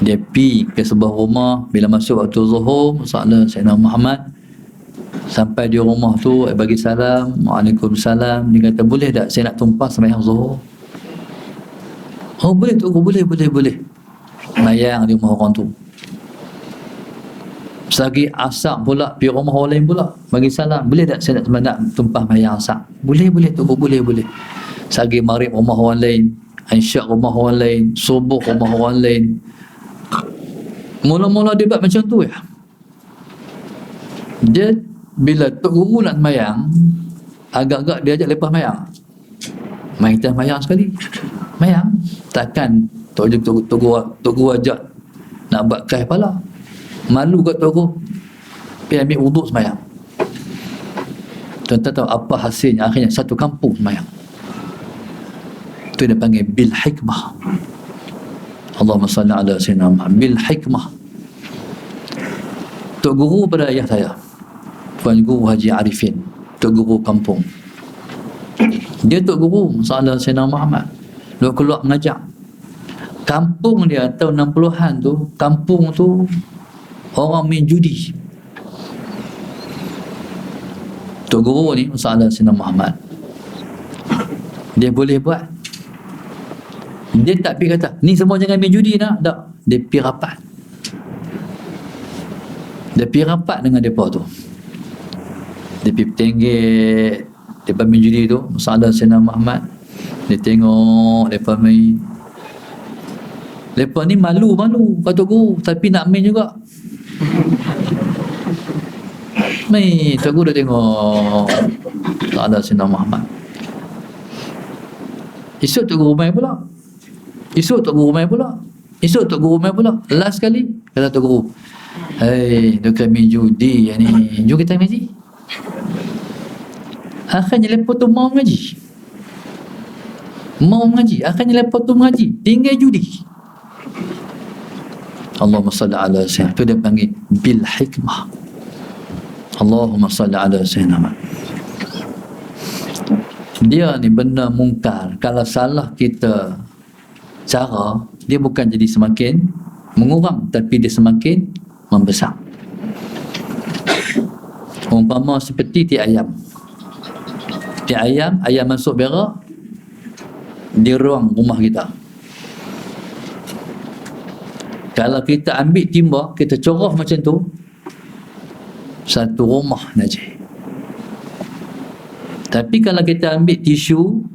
Dia pergi ke sebuah rumah. Bila masuk waktu zuhur, salat Sayyidina Muhammad, sampai di rumah tu bagi salam, Waalaikumsalam. Dia kata, boleh tak saya nak tumpah semayang zuhur? Oh boleh tu, boleh. Semayang di rumah orang tu. Selagi asar pula pergi rumah orang lain pula bagi salam, boleh tak saya nak tumpah semayang asar? Boleh tu, boleh. Selagi maghrib rumah orang lain, isyak rumah orang lain, subuh rumah orang lain. Mula-mula dia buat macam tu ya. Dia bila Tok Guru nak semayang, agak-agak dia ajak lepas semayang. Main kita semayang sekali. Semayang. Takkan Tok Guru ajak nak buat kai pala. Malu kat Tok Guru. Pergi ambil wuduk semayang. Tuan-tuan tahu apa hasilnya? Akhirnya satu kampung semayang. Itu dia panggil bil hikmah. Allahumma salli ala sayyidina Muhammad. Bil hikmah. Tok Guru pada ayah saya, Tuan Guru Haji Arifin, Tok Guru kampung. Dia Tok Guru Salah Sayyidina Muhammad. Dia keluar mengajar. Kampung dia tahun 60-an tu, kampung tu orang main judi. Tok Guru ni Salah Sayyidina Muhammad, dia boleh buat. Dia tak pergi kata, ni semua jangan main judi nak. Tak. Dia pergi rapat. Dia pergi rapat dengan mereka tu. Dia pergi tenggek mereka main judi tu, Salah Sayyidina Muhammad. Dia tengok mereka main. Mereka ni malu kata Guru, tapi nak main juga. Main, Tok Guru dia tengok Salah Sayyidina Muhammad. Esok Tok Guru main pula. Esok Tok Guru main pula. Last kali kata Tok Guru, hei, tu kami judi yang ni, jom kita ngaji. Akhirnya lepas tu mau ngaji. Akhirnya lepas tu mengaji, tinggal judi. Allahumma salli ala sayyidina. Itu dia panggil bil hikmah. Allahumma salli ala sayyidina. Dia ni benda mungkar. Kalau salah kita cara, dia bukan jadi semakin mengurang, tapi dia semakin membesar. Umpama seperti ti ayam. Ayam masuk berak di ruang rumah kita. Kalau kita ambil timba, kita corah macam tu, satu rumah najis. Tapi kalau kita ambil tisu,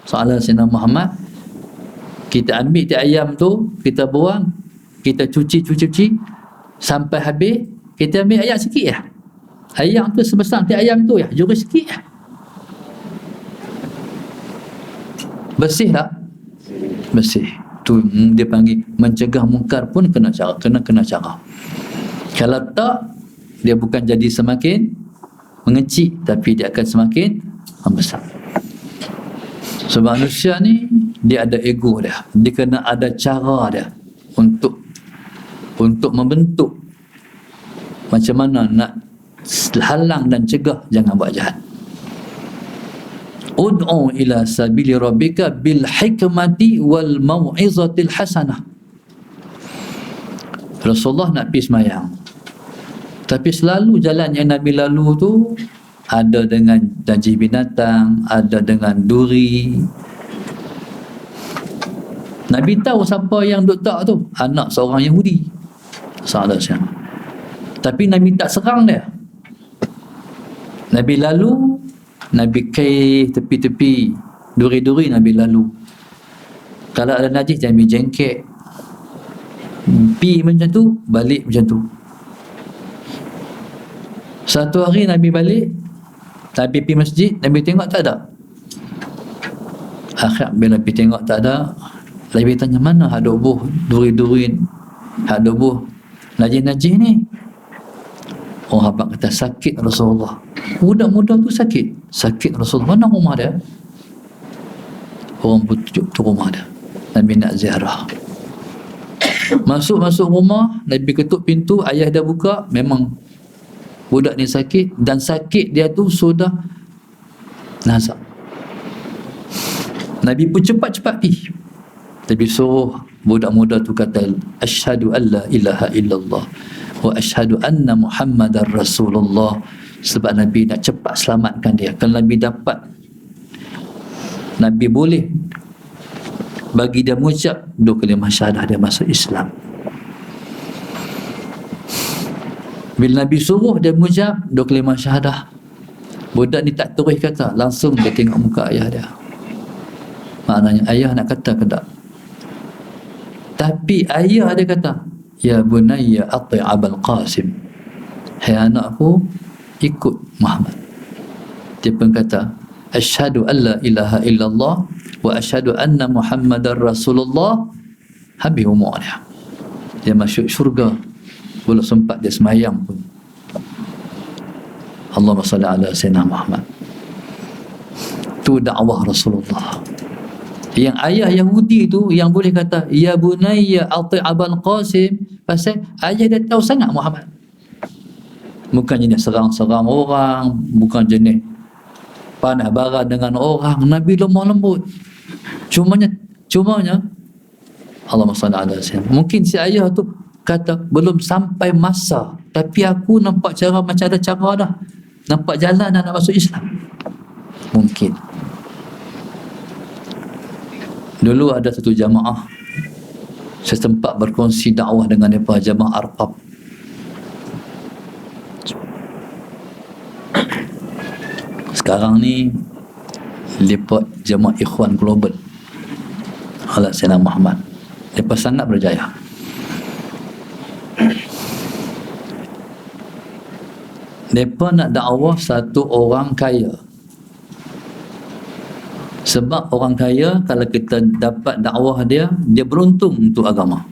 Salah Sayyidina Muhammad, kita ambil ti ayam tu, kita buang, kita cuci sampai habis, kita ambil ayam sikit ya. Ayam tu sebesar ti ayam tu ya, juri sikit ya. Bersih tak? Bersih. Tu dia panggil mencegah mungkar pun kena cara. Kalau tak, dia bukan jadi semakin mengecil, tapi dia akan semakin membesar. Sebab manusia ni dia ada ego dia. Dia kena ada cara dia untuk membentuk macam mana nak halang dan cegah jangan buat jahat. Ud'u ila sabili rabbika bil hikmati wal mau'izatil hasanah. Rasulullah nak pergi semayang, tapi selalu jalan yang Nabi lalu tu ada dengan najis binatang, ada dengan duri. Nabi tahu siapa yang duk tak tu, anak seorang Yahudi. Salah siapa. Tapi Nabi tak serang dia. Nabi lalu, Nabi kai tepi-tepi duri-duri, Nabi lalu. Kalau ada najis Nabi jengkek. Pi macam tu, balik macam tu. Satu hari Nabi balik, Nabi pergi masjid, Nabi tengok tak ada. Akhir bila Nabi tengok tak ada, Nabi tanya, mana ada buh duri-duri, ada buh najis-najis ni? Orang habaq kata, sakit Rasulullah. Budak-budak tu sakit Rasulullah. Mana rumah dia? Orang tunjuk tu rumah dia. Nabi nak ziarah. Masuk rumah, Nabi ketuk pintu, ayah dah buka, memang budak ni sakit, dan sakit dia tu sudah nazak. Nabi pun cepat-cepat pergi. Nabi suruh budak muda tu kata, asyhadu an la ilaha illallah wa asyhadu anna Muhammadar Rasulullah. Sebab Nabi nak cepat selamatkan dia. Kalau Nabi dapat, Nabi boleh bagi dia mengucap dua kalimah syahadah, dia masuk Islam. Bila Nabi suruh dia mengucap dua kalimah syahadah, budak ni tak terus kata, langsung dia tengok muka ayah dia. Maknanya ayah nak kata ke tak? Tapi ayah dia kata, ya bunayya ati' Abul Qasim, hai anakku, ikut Muhammad. Dia pun kata, asyhadu an la ilaha illallah wa asyhadu anna Muhammadar Rasulullah. Habis umur dia, dia masuk syurga. Belum sempat dia semayang pun. Allahumma salli ala sayyidina Muhammad. Tu dakwah Rasulullah. Yang ayah Yahudi tu yang boleh kata, ya bunayya ati' Abul Qasim, pasal ayah dia tahu sangat Muhammad. Bukan jenis serang-serang orang, bukan jenis panah bara dengan orang. Nabi lemah lembut. Cumanya Allahumma salli ala sayyidina. Mungkin si ayah tu kata, belum sampai masa, tapi aku nampak cara macam ada cara dah, nampak jalan nak masuk Islam. Mungkin dulu ada satu jamaah, saya sempat berkongsi dakwah dengan mereka, jamaah Arqab. Sekarang ni mereka jamaah Ikhwan Global ala Sayyidina Muhammad. Mereka sangat berjaya. Mereka nak dakwah satu orang kaya. Sebab orang kaya, kalau kita dapat dakwah dia, dia beruntung untuk agama.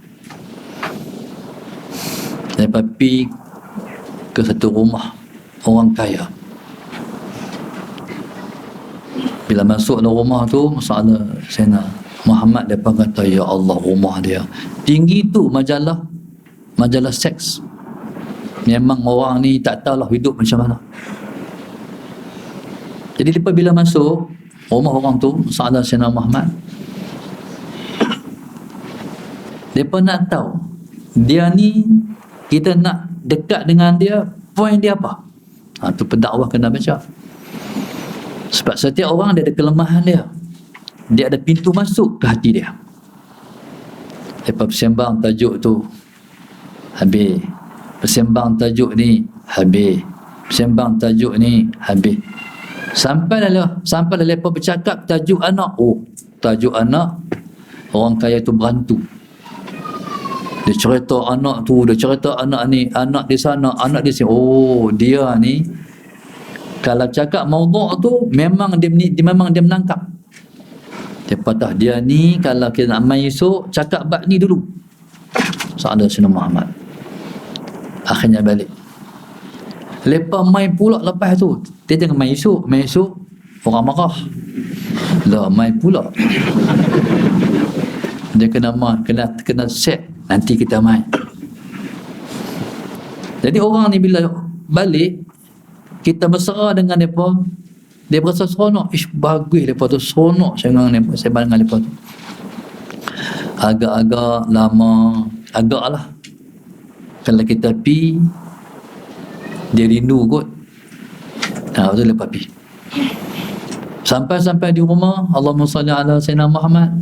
Mereka pergi ke satu rumah orang kaya. Bila masuk dalam rumah tu, masalah Sayyidina Muhammad, mereka kata, ya Allah, rumah dia tinggi tu majalah seks. Memang orang ni tak tahulah hidup macam mana. Jadi mereka bila masuk rumah orang tu, masalah Sayyidina Muhammad, mereka nak tahu dia ni, kita nak dekat dengan dia, poin dia apa. Tu pendakwah kena baca. Sebab setiap orang dia ada kelemahan dia, dia ada pintu masuk ke hati dia. Lepas bersembang tajuk tu, habis. Bersembang tajuk ni, habis. Bersembang tajuk ni, habis. Sampai lepas bercakap tajuk anak. Oh, tajuk anak, orang kaya tu berantu. Dia cerita anak tu, dia cerita anak ni, anak di sana, anak di sini. Oh, dia ni kalau cakap maudhu' tu memang dia menangkap. Dia patah, dia ni kalau kita nak main esok, cakap bab ni dulu. Sahabat Sayyidina Muhammad. Akhirnya balik. Lepas main pula lepas tu, dia jangan main esok orang marah. Lah main pula. Dia kena set, nanti kita main. Jadi orang ni bila balik, kita bersara dengan mereka, dia berasa seronok. Bagus mereka tu, seronok saya dengan mereka tu. Agak-agak lama, agak lah, kalau kita pergi, dia rindu kot. Betul lepas pergi. Sampai di rumah, Allahumma salli ala Sayyidina Muhammad,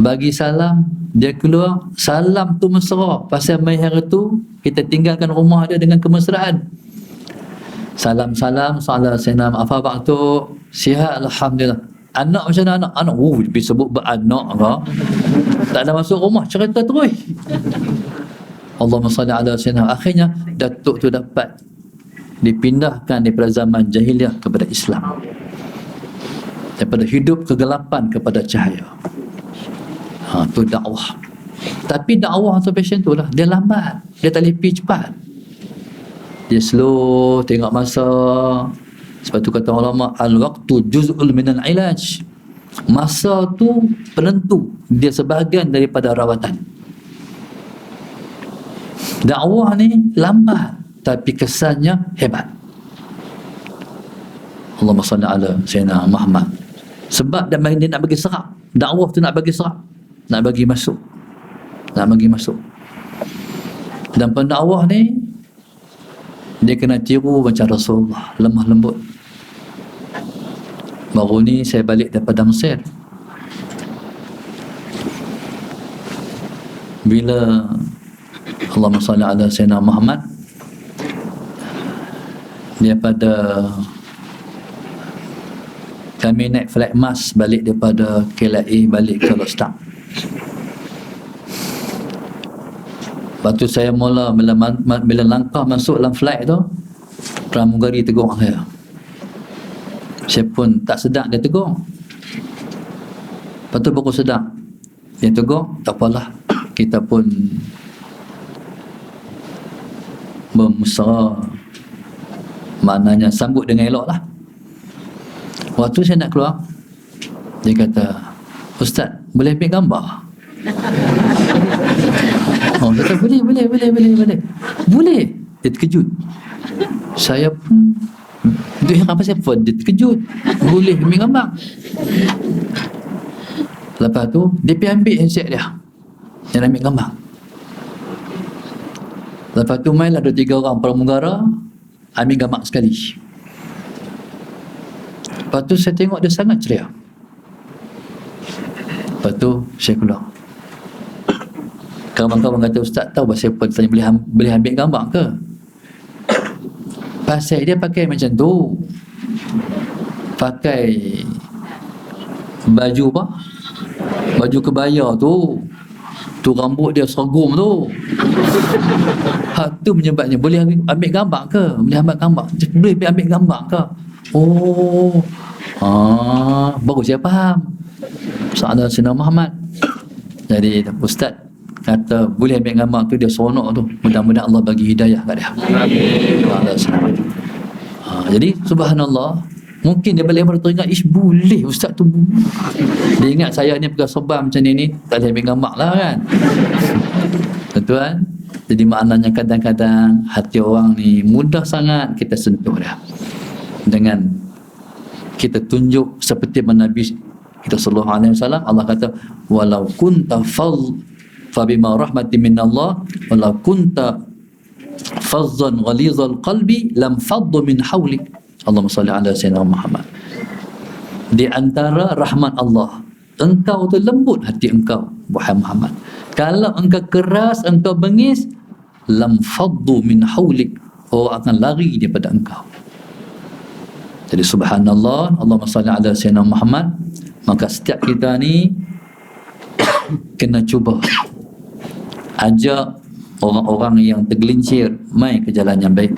bagi salam, dia keluar, salam tu mesra. Pasal mai hari tu, kita tinggalkan rumah dia dengan kemesraan. Salam-salam, salam Sayyidina apa waktu, sihat alhamdulillah. Anak macam mana anak? Dia sebut beranak ke? Tak ada masuk rumah, cerita terus. Allahumma salli ala Sayyidina. Akhirnya datuk tu dapat dipindahkan daripada zaman jahiliah kepada Islam, daripada hidup kegelapan kepada cahaya. Tu dakwah. Tapi dakwah atau passion tu lah, dia lambat, dia tak boleh pergi cepat, dia slow, tengok masa. Sebab tu kata ulama, al-waqtu juz'ul minal ilaj. Masa tu penentu, dia sebahagian daripada rawatan. Dakwah ni lambat, tapi kesannya hebat. Allahumma salli ala Sayyidina Muhammad. Sebab dia nak bagi serap. Dakwah tu nak bagi serap. Nak bagi masuk. Dan pendakwah ni, dia kena tiru macam Rasulullah, lemah lembut. Baru ni saya balik daripada Mesir. Bila Allahumma salli ala Sayyidina Muhammad, daripada kami naik flight mas balik daripada KLIA balik ke Lostak. Lepas tu saya mula bila langkah masuk dalam flight tu, pramugari tegur saya. Saya pun tak sedar dia tegur. Lepas tu baru sedar dia tegur, tak apalah, kita pun bermesra, maknanya sambut dengan elok lah. Waktu saya nak keluar, dia kata, Ustaz, boleh ambil gambar? Oh, dia kata, boleh. Dia terkejut. Saya pun dia heran pasal apa, dia terkejut. Boleh ambil gambar. Lepas tu dia pergi ambil handset dia, ambil gambar. Lepas tu mainlah 2-3 orang pramugara ambil gambar sekali. Lepas tu saya tengok dia sangat ceria. Lepas tu saya keluar. Kawan-kawan kata, Ustaz tahu pasal apa tanya boleh ambil gambar ke? Pasal dia pakai macam tu. Pakai baju apa? Baju kebaya tu. Tu rambut dia sergum tu. Hak tu menyebabnya boleh ambil gambar ke? Boleh ambil gambar ke? Oh. Baru saya faham. Sahabat Sayyidina Muhammad. Jadi Ustaz kata boleh ambil gambar tu, dia seronok tu. Mudah-mudahan Allah bagi hidayah kat dia. Amin. Jadi subhanallah, mungkin dia balik teringat, boleh Ustaz tu. Dia ingat saya ni pegang serban macam ni, tak boleh ambil gambar lah kan. Tuan-tuan, jadi maknanya kadang-kadang hati orang ni mudah sangat kita sentuh dia. Dengan kita tunjuk seperti mana Nabi kita sallallahu alaihi wasallam, Allah kata walau kunta fa bima rahmatin minallah walau kunta fazzan ghalizal qalbi lam faddu min hawlik. Allahumma salli ala Sayyidina Muhammad. Di antara rahmat Allah, engkau tu lembut hati engkau, wahai Muhammad. Kalau engkau keras, engkau bengis, lam faddu min hawlik, orang akan lari daripada engkau. Jadi subhanallah, Allahumma salli ala Sayyidina Muhammad. Maka setiap kita ni kena cuba ajak orang-orang yang tergelincir mai ke jalan yang baik.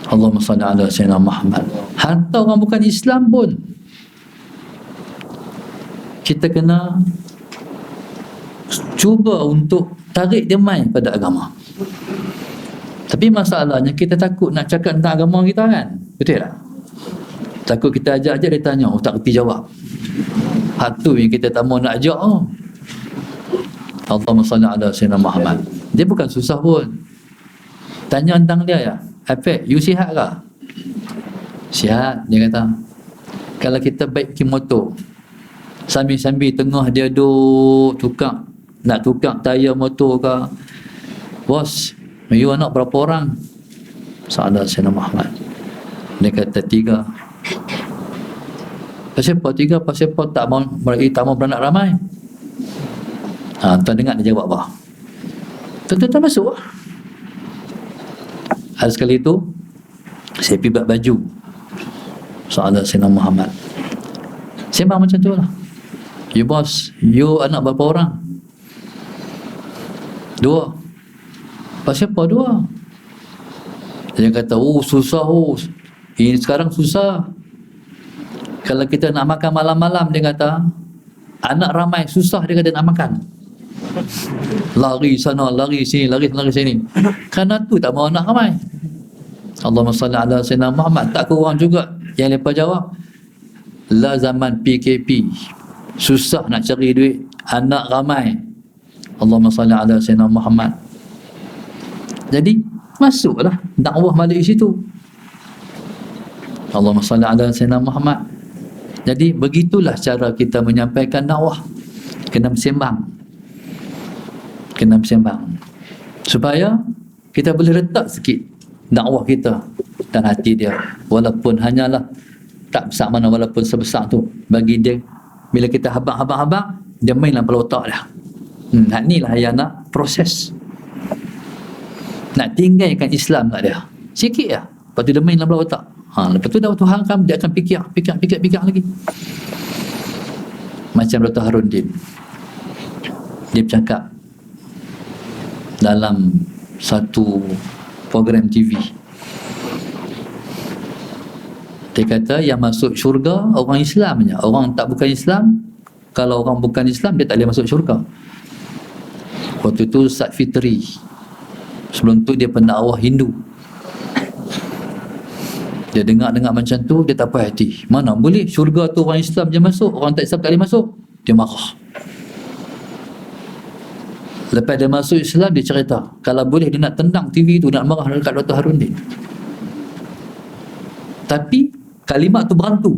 Allahumma salli ala Sayyidina Muhammad. Hatta orang bukan Islam pun kita kena cuba untuk tarik dia mai pada agama. Tapi masalahnya kita takut nak cakap tentang agama kita kan? Betul tak? Takut kita ajak-ajak dia tanya, tak kerti jawab. Hak tu yang kita tak mau nak ajak. Allahumma salli ala Sayyidina Muhammad. Dia bukan susah pun. Tanya tentang dia ya. Afek, you sihat ke? Sihat, dia kata. Kalau kita baik pergi motor, sambil-sambil tengah dia nak tukar tayar motor ke, bos, you anak berapa orang? Sahabat Sayyidina Muhammad. Dia kata 3. Pasal apa 3? Pasal apa tak mau beranak ramai? Tuan dengar dia jawab apa? Tuan masuk lah. Hari sekali tu saya pergi buat baju Sahabat Sayyidina Muhammad. Sembang macam tu lah. You bos, you anak berapa orang? 2. Pasal apa 2? Dia kata, susah. Ini sekarang susah. Kalau kita nak makan malam-malam, dia kata, anak ramai susah, dia kata nak makan. Lari sana, lari sini, lari sini. Kerana tu tak mahu anak ramai. Allahumma salli ala Sayyidina Muhammad. Tak kurang juga yang lepas jawab, la zaman PKP, susah nak cari duit, anak ramai. Allahumma salli ala Sayyidina Muhammad. Jadi masuklah dakwah balik situ. Allahumma salli ala Sayyidina Muhammad. Jadi begitulah cara kita menyampaikan dakwah. Kena bersembang, supaya kita boleh letak sikit dakwah kita dan hati dia, walaupun hanyalah tak besar mana, walaupun sebesar tu bagi dia. Bila kita habang, dia mainlah kepala otak dia. Ni lah yang nak proses, nak tinggalkan Islam kat dia sikit lah, lepas tu dia main dalam kepala otak. Lepas tu dah Tuhan kan, dia akan fikir lagi. Macam Dr. Harundin, dia bercakap dalam satu program TV, dia kata yang masuk syurga orang Islam je, orang tak bukan Islam. Kalau orang bukan Islam, dia tak boleh masuk syurga. Waktu tu Ustaz Fitri, sebelum tu dia pendakwah Hindu. Dia dengar macam tu, dia tak puas hati. Mana boleh syurga tu orang Islam je masuk, orang tak Islam tak boleh masuk. Dia marah. Lepas dia masuk Islam, dia cerita kalau boleh dia nak tendang TV tu, nak marah dekat Dr. Harundin. Tapi kalimat tu berantu.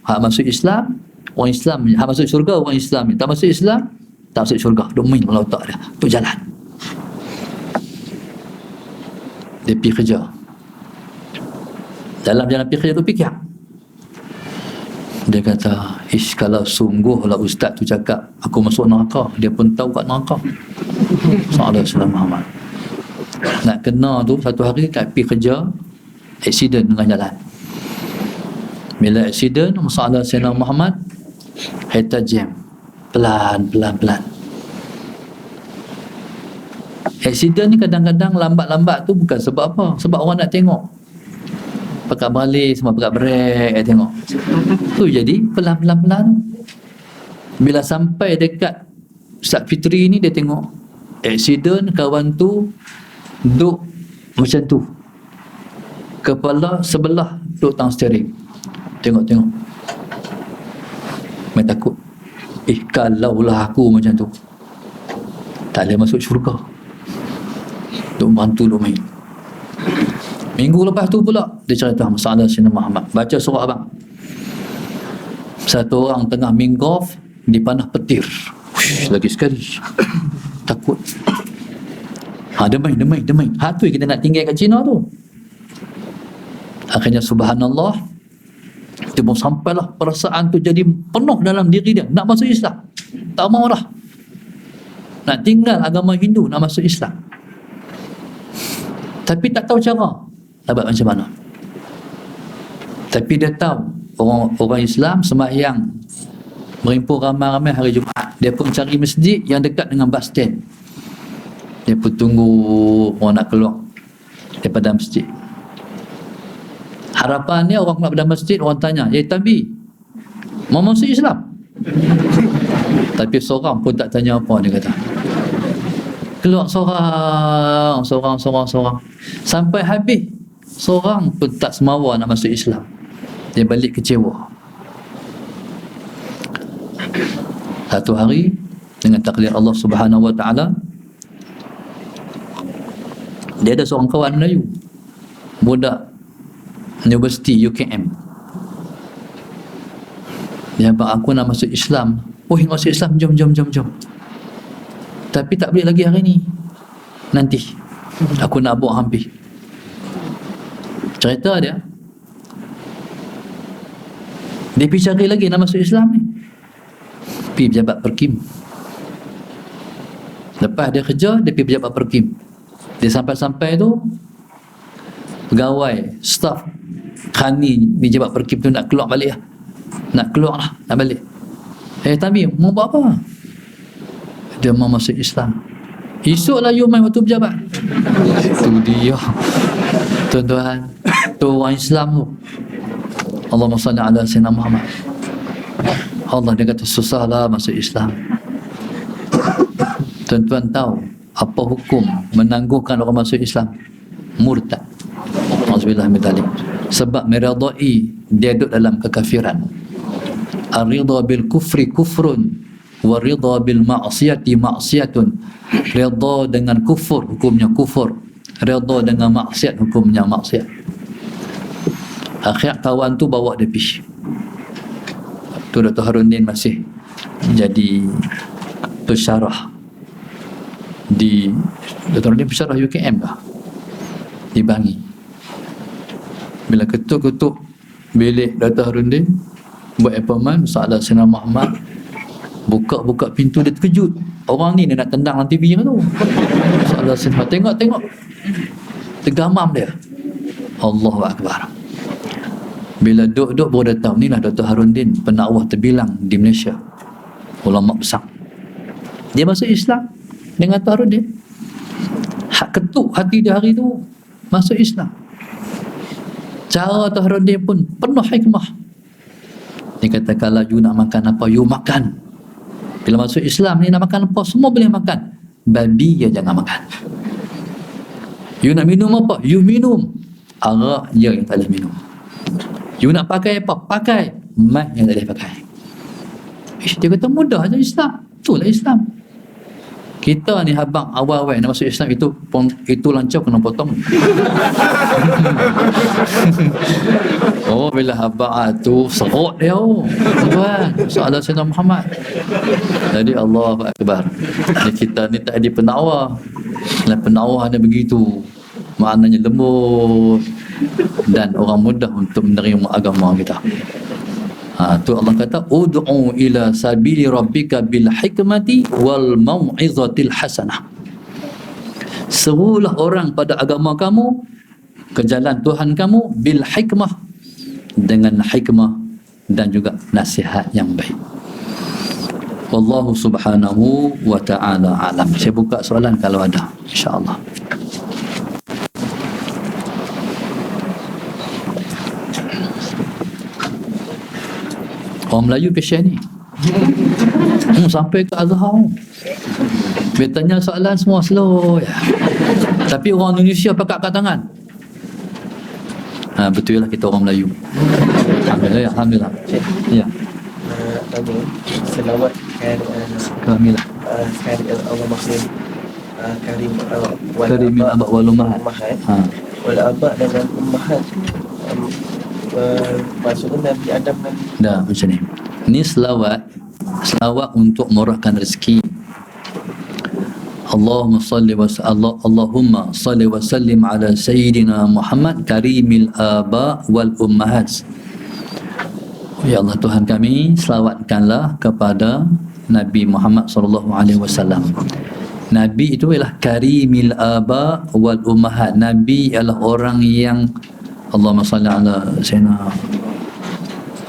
Hak masuk Islam, orang Islam. Hak masuk syurga, orang Islam. Tak masuk Islam, tak masuk syurga. Dia main dalam otak dia, tu jalan. Dia pergi kerja. Dalam jalan pergi kerja tu fikir. Dia kata, kalau sungguhlah ustaz tu cakap aku masuk neraka, dia pun tahu kat neraka. Sallallahu alaihi Muhammad. Nak kena tu satu hari kat pergi kerja, aksiden tengah jalan. Bila aksiden, masalah Sayyidina Muhammad, kereta jam. Pelan. Aksiden ni kadang-kadang lambat-lambat tu bukan sebab apa, sebab orang nak tengok. Pekat balik, semua pekat brek, tengok. Tu jadi pelan-pelan. Bila sampai dekat Ustaz Fitri ni, dia tengok aksiden, kawan tu duduk macam tu, kepala sebelah duduk tang steering. Tengok. Main takut. Kalaulah aku macam tu, tak boleh masuk syurga. Duk bantu duk main. Minggu lepas tu pula dia cerita masalah Sayyidina Muhammad. Baca surah abang. Satu orang tengah main golf, dipanah petir. Lagi sekali. Takut. Dia main. Tu kita nak tinggal kat Cina tu. Akhirnya subhanallah, dia pun sampailah perasaan tu jadi penuh dalam diri dia, nak masuk Islam. Tak mau dah, nak tinggal agama Hindu, nak masuk Islam. Tapi tak tahu cara nak buat macam mana. Tapi dia tahu orang Islam sembahyang berimpun ramai-ramai hari Jumaat. Dia pun cari masjid yang dekat dengan bus stand. Dia pun tunggu orang nak keluar daripada masjid. Harapannya orang keluar daripada masjid, orang tanya, Tabi, mau masuk Islam? Tapi seorang pun tak tanya apa, dia kata. Keluar seorang. Sampai habis, seorang pun tak semawa nak masuk Islam. Dia balik kecewa. Satu hari, dengan takdir Allah Subhanahu Wa Taala, dia ada seorang kawan Melayu, budak Universiti UKM. Dia abang, aku nak masuk Islam. Masuk Islam, jom. Tapi tak boleh lagi hari ni, nanti aku nak buat hampir. Cerita dia pergi cari lagi nak masuk Islam ni, pergi pejabat Perkim. Lepas dia kerja, dia pergi pejabat Perkim. Dia sampai-sampai tu, pegawai, staff Khani di pejabat Perkim tu nak keluar balik lah. Nak balik. Tapi mau buat apa? Dia mau masuk Islam. Esoklah you main waktu pejabat. Itu dia, tuan-tuan, tu orang Islam tu. Allahumma salli ala Sayyidina Muhammad. Allah, dia kata susahlah masuk Islam. Tuan-tuan tahu apa hukum menangguhkan orang masuk Islam? Murtad. Auzubillah min dzalik. Sebab meredai dia duduk dalam kekafiran. Ar-ridha bil kufri kufrun wa ridha bil ma'siyati ma'siyatun. Ridha dengan kufur hukumnya kufur, ridha dengan maksiat hukumnya maksiat. Akhir kawan tu bawa dia pergi. Tu Dr. Harudin masih jadi pesyarah di Dr. Harudin pesyarah UKM lah di Bangi. Bila ketuk-ketuk bilik Dr. Harudin buat appointment, Ustaz Sayyidina Muhammad buka pintu, dia terkejut. Orang ni dia nak tendang dalam TV tu. Ustaz Sayyidina tengok tergamam dia. Allahu Akbar. Bila duduk baru dah tahu, ni lah Dr. Harudin, pendakwah terbilang di Malaysia, ulama besar. Dia masuk Islam dengan Dr. Harudin. Hak ketuk hati dia hari tu, masuk Islam. Cara Dr. Harudin pun penuh hikmah. Dia kata, kalau you nak makan apa, you makan. Bila masuk Islam ni, nak makan apa, semua boleh makan. Babi je jangan makan. You nak minum apa, you minum. Arak je yang tak boleh minum. You nak pakai apa, pakai. Mat yang tak boleh pakai. Dia kata mudah je Islam. Itulah Islam. Kita ni habang awal-awal nak masuk Islam, itu lancau kena potong. Oh, bila habang tu serut dia. Tuan, soalan Sayyidina Muhammad. Jadi Allahu Akbar. Jadi kita ni tak ada penawar. Dan penawar dia begitu, maknanya lembut dan orang mudah untuk menerima agama kita. Tu Allah kata, ud'u ila sabili rabbika bil hikmati wal mau'izatil hasanah. Serulah orang pada agama kamu, ke jalan Tuhan kamu, bil hikmah, dengan hikmah dan juga nasihat yang baik. Wallahu subhanahu wa ta'ala alam. Saya buka soalan kalau ada, insya-Allah. Orang Melayu passion ni. Sampai ke Azhar. Dia tanya soalan semua slow ya. Tapi orang Indonesia pakat kat tangan. Betul lah kita orang Melayu. Alhamdulillah, alhamdulillah. Ya. Selawat Alhamdulillah. Allah Muslim Karim Karimil abad wal ummahat. Wal abad dan ummahat. Maksudnya Nabi Adam dan dah macam ni. Ni selawat untuk murahkan rezeki. Allahumma salli wa sallim ala sayyidina Muhammad karimil aba wal ummahat. Ya Allah Tuhan kami, selawatkanlah kepada Nabi Muhammad sallallahu alaihi wasallam. Nabi itu ialah karimil aba wal ummahat. Nabi ialah orang yang, Allahumma salli ala sayyidina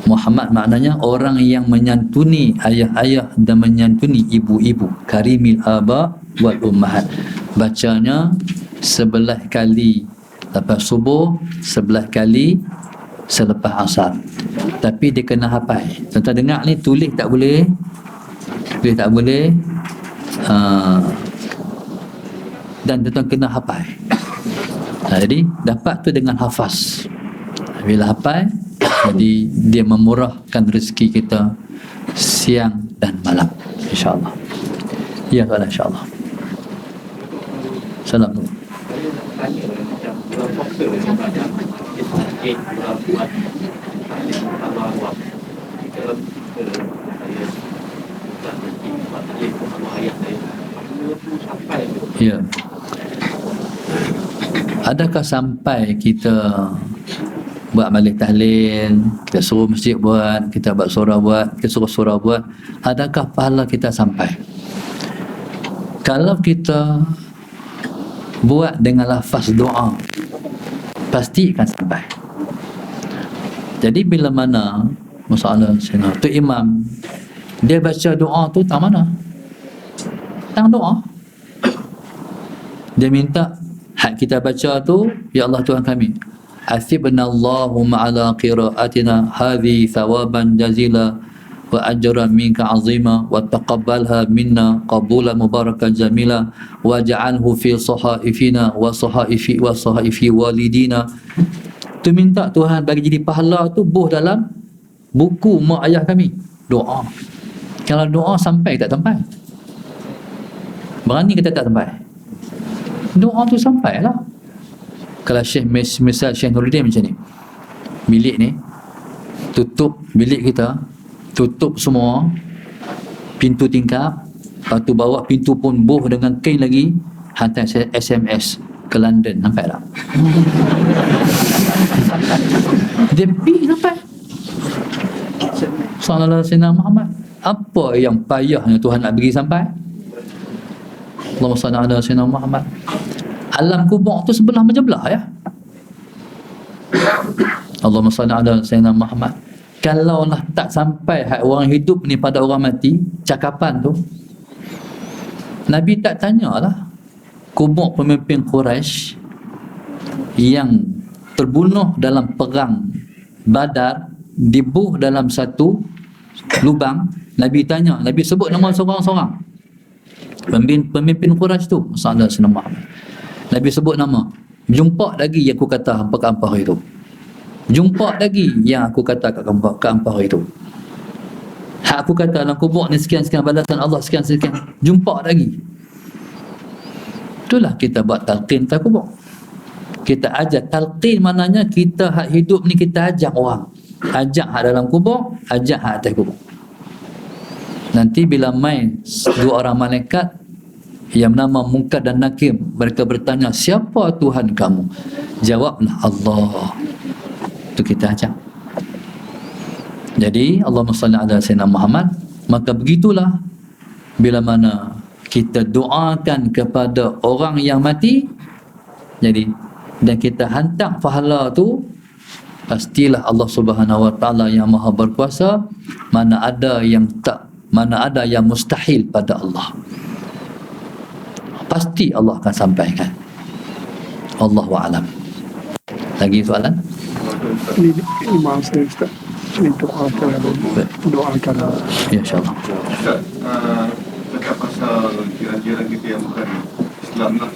Muhammad, maknanya orang yang menyantuni ayah-ayah dan menyantuni ibu-ibu. Karimil aba wal ummahat. Bacanya 11 kali lepas subuh, 11 kali selepas asar. Tapi dia kena hafal. Tuan-tuan dengar ni, tulis tak boleh. Dan tuan-tuan kena hafal. Jadi dapat tu dengan hafaz. Bila hafal, jadi dia memurahkan rezeki kita siang dan malam, insya-Allah. Ya Allah, insya-Allah. Salam. Ya. Adakah sampai kita buat balik tahlil, kita suruh masjid buat, kita buat surah buat, kita suruh surah buat, adakah pahala kita sampai? Kalau kita buat dengan lafaz doa, pasti akan sampai. Jadi bila mana masalah tu imam, dia baca doa tu tak mana? Tang doa. Dia minta hak kita baca tu, ya Allah Tuhan kami, athibna Allahumma ala qiraatina hadhi thawaban jazila wa ajran minka azima wa taqabbalha minna qabulan mubarakan jamila waj'alhu fi sahaifina wa sahaifi walidina. Tu minta Tuhan bagi jadi pahala tu buh dalam buku mak ayah kami. Doa. Kalau doa sampai tak sampai? Berani kita tak sampai? Doa tu sampai lah. Kalau Syekh, misal Syekh Nuruddin macam ni, bilik ni, tutup bilik kita, tutup semua pintu tingkap, lepas tu bawa pintu pun buh dengan kain lagi, hantar SMS ke London. Nampak tak? Dia pergi sampai Sallallahu Alaihi Wasallam Muhammad. Apa yang payahnya Tuhan nak bagi sampai? Allahumma salli ala sayyidina Muhammad. Alam kubur tu sebelah menjebelah ya. Allahumma salli ala sayyidina Muhammad. Kalaulah tak sampai hak orang hidup ni pada orang mati, cakapan tu, Nabi tak tanyalah kubur pemimpin Quraisy yang terbunuh dalam perang Badar, dibuh dalam satu lubang. Nabi tanya, Nabi sebut nama seorang-seorang pemimpin Quraisy tu, sallallahu alaihi wasallam. Nabi sebut nama. Jumpa lagi yang aku kata hampa ke hampa hari tu. Jumpa lagi yang aku kata ke hampa hari tu. Hak aku kata dalam kubur ni sekian-sekian balasan Allah, sekian-sekian. Jumpa lagi. Itulah kita buat talqin tak kubur. Kita ajar talqin, maknanya kita hak hidup ni kita ajak orang. Ajak hak dalam kubur, ajak hak atas kubur. Nanti bila main dua orang malaikat yang bernama Munkar dan Nakir, mereka bertanya, siapa Tuhan kamu? Jawablah, Allah. Itu kita ajak. Jadi Allahumma salli ala sayyidina Muhammad. Maka begitulah bila mana kita doakan kepada orang yang mati, jadi dan kita hantar pahala tu, pastilah Allah Subhanahu Wa Taala yang Maha Berkuasa, mana ada yang mustahil pada Allah. Pasti Allah akan sampaikan. Allahu a'lam. Lagi soalan? Ini maaf saya Ustaz. Ini doakan. Ya, insyaAllah. Ustaz, cakap pasal jiran-jiran kita yang bukan Islam lah.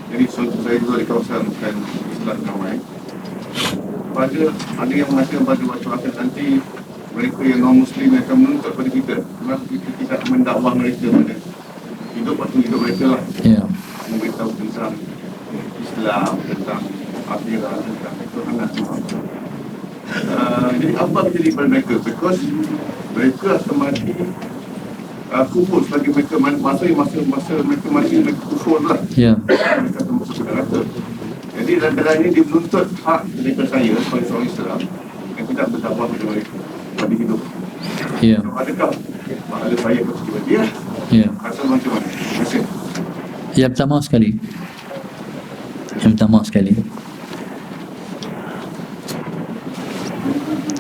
Jadi saya juga di kawasan bukan Islam ramai. Ada yang mengatakan pada waktu akhir nanti mereka yang non-Muslim akan menuntut pada kita. Kenapa kita tidak mendakwah mereka pada hidup atau hidup mereka lah. Ya. Memberitahu tentang Islam, tentang akhirat, tentang ketuhanan Tuhan. Jadi apa jadi pada mereka? Because mereka akan mati kubur selagi mereka masa mereka mati, mereka kufur lah. Ya. Mereka akan masuk ke neraka. Jadi dalam ini dia menuntut hak mereka saya sebagai seorang Islam yang tidak berdakwah pada mereka pada hidup. Ya. Adakah pahala saya kepada dia? Ya. Asal macam mana? Terima kasih. Yang pertama sekali.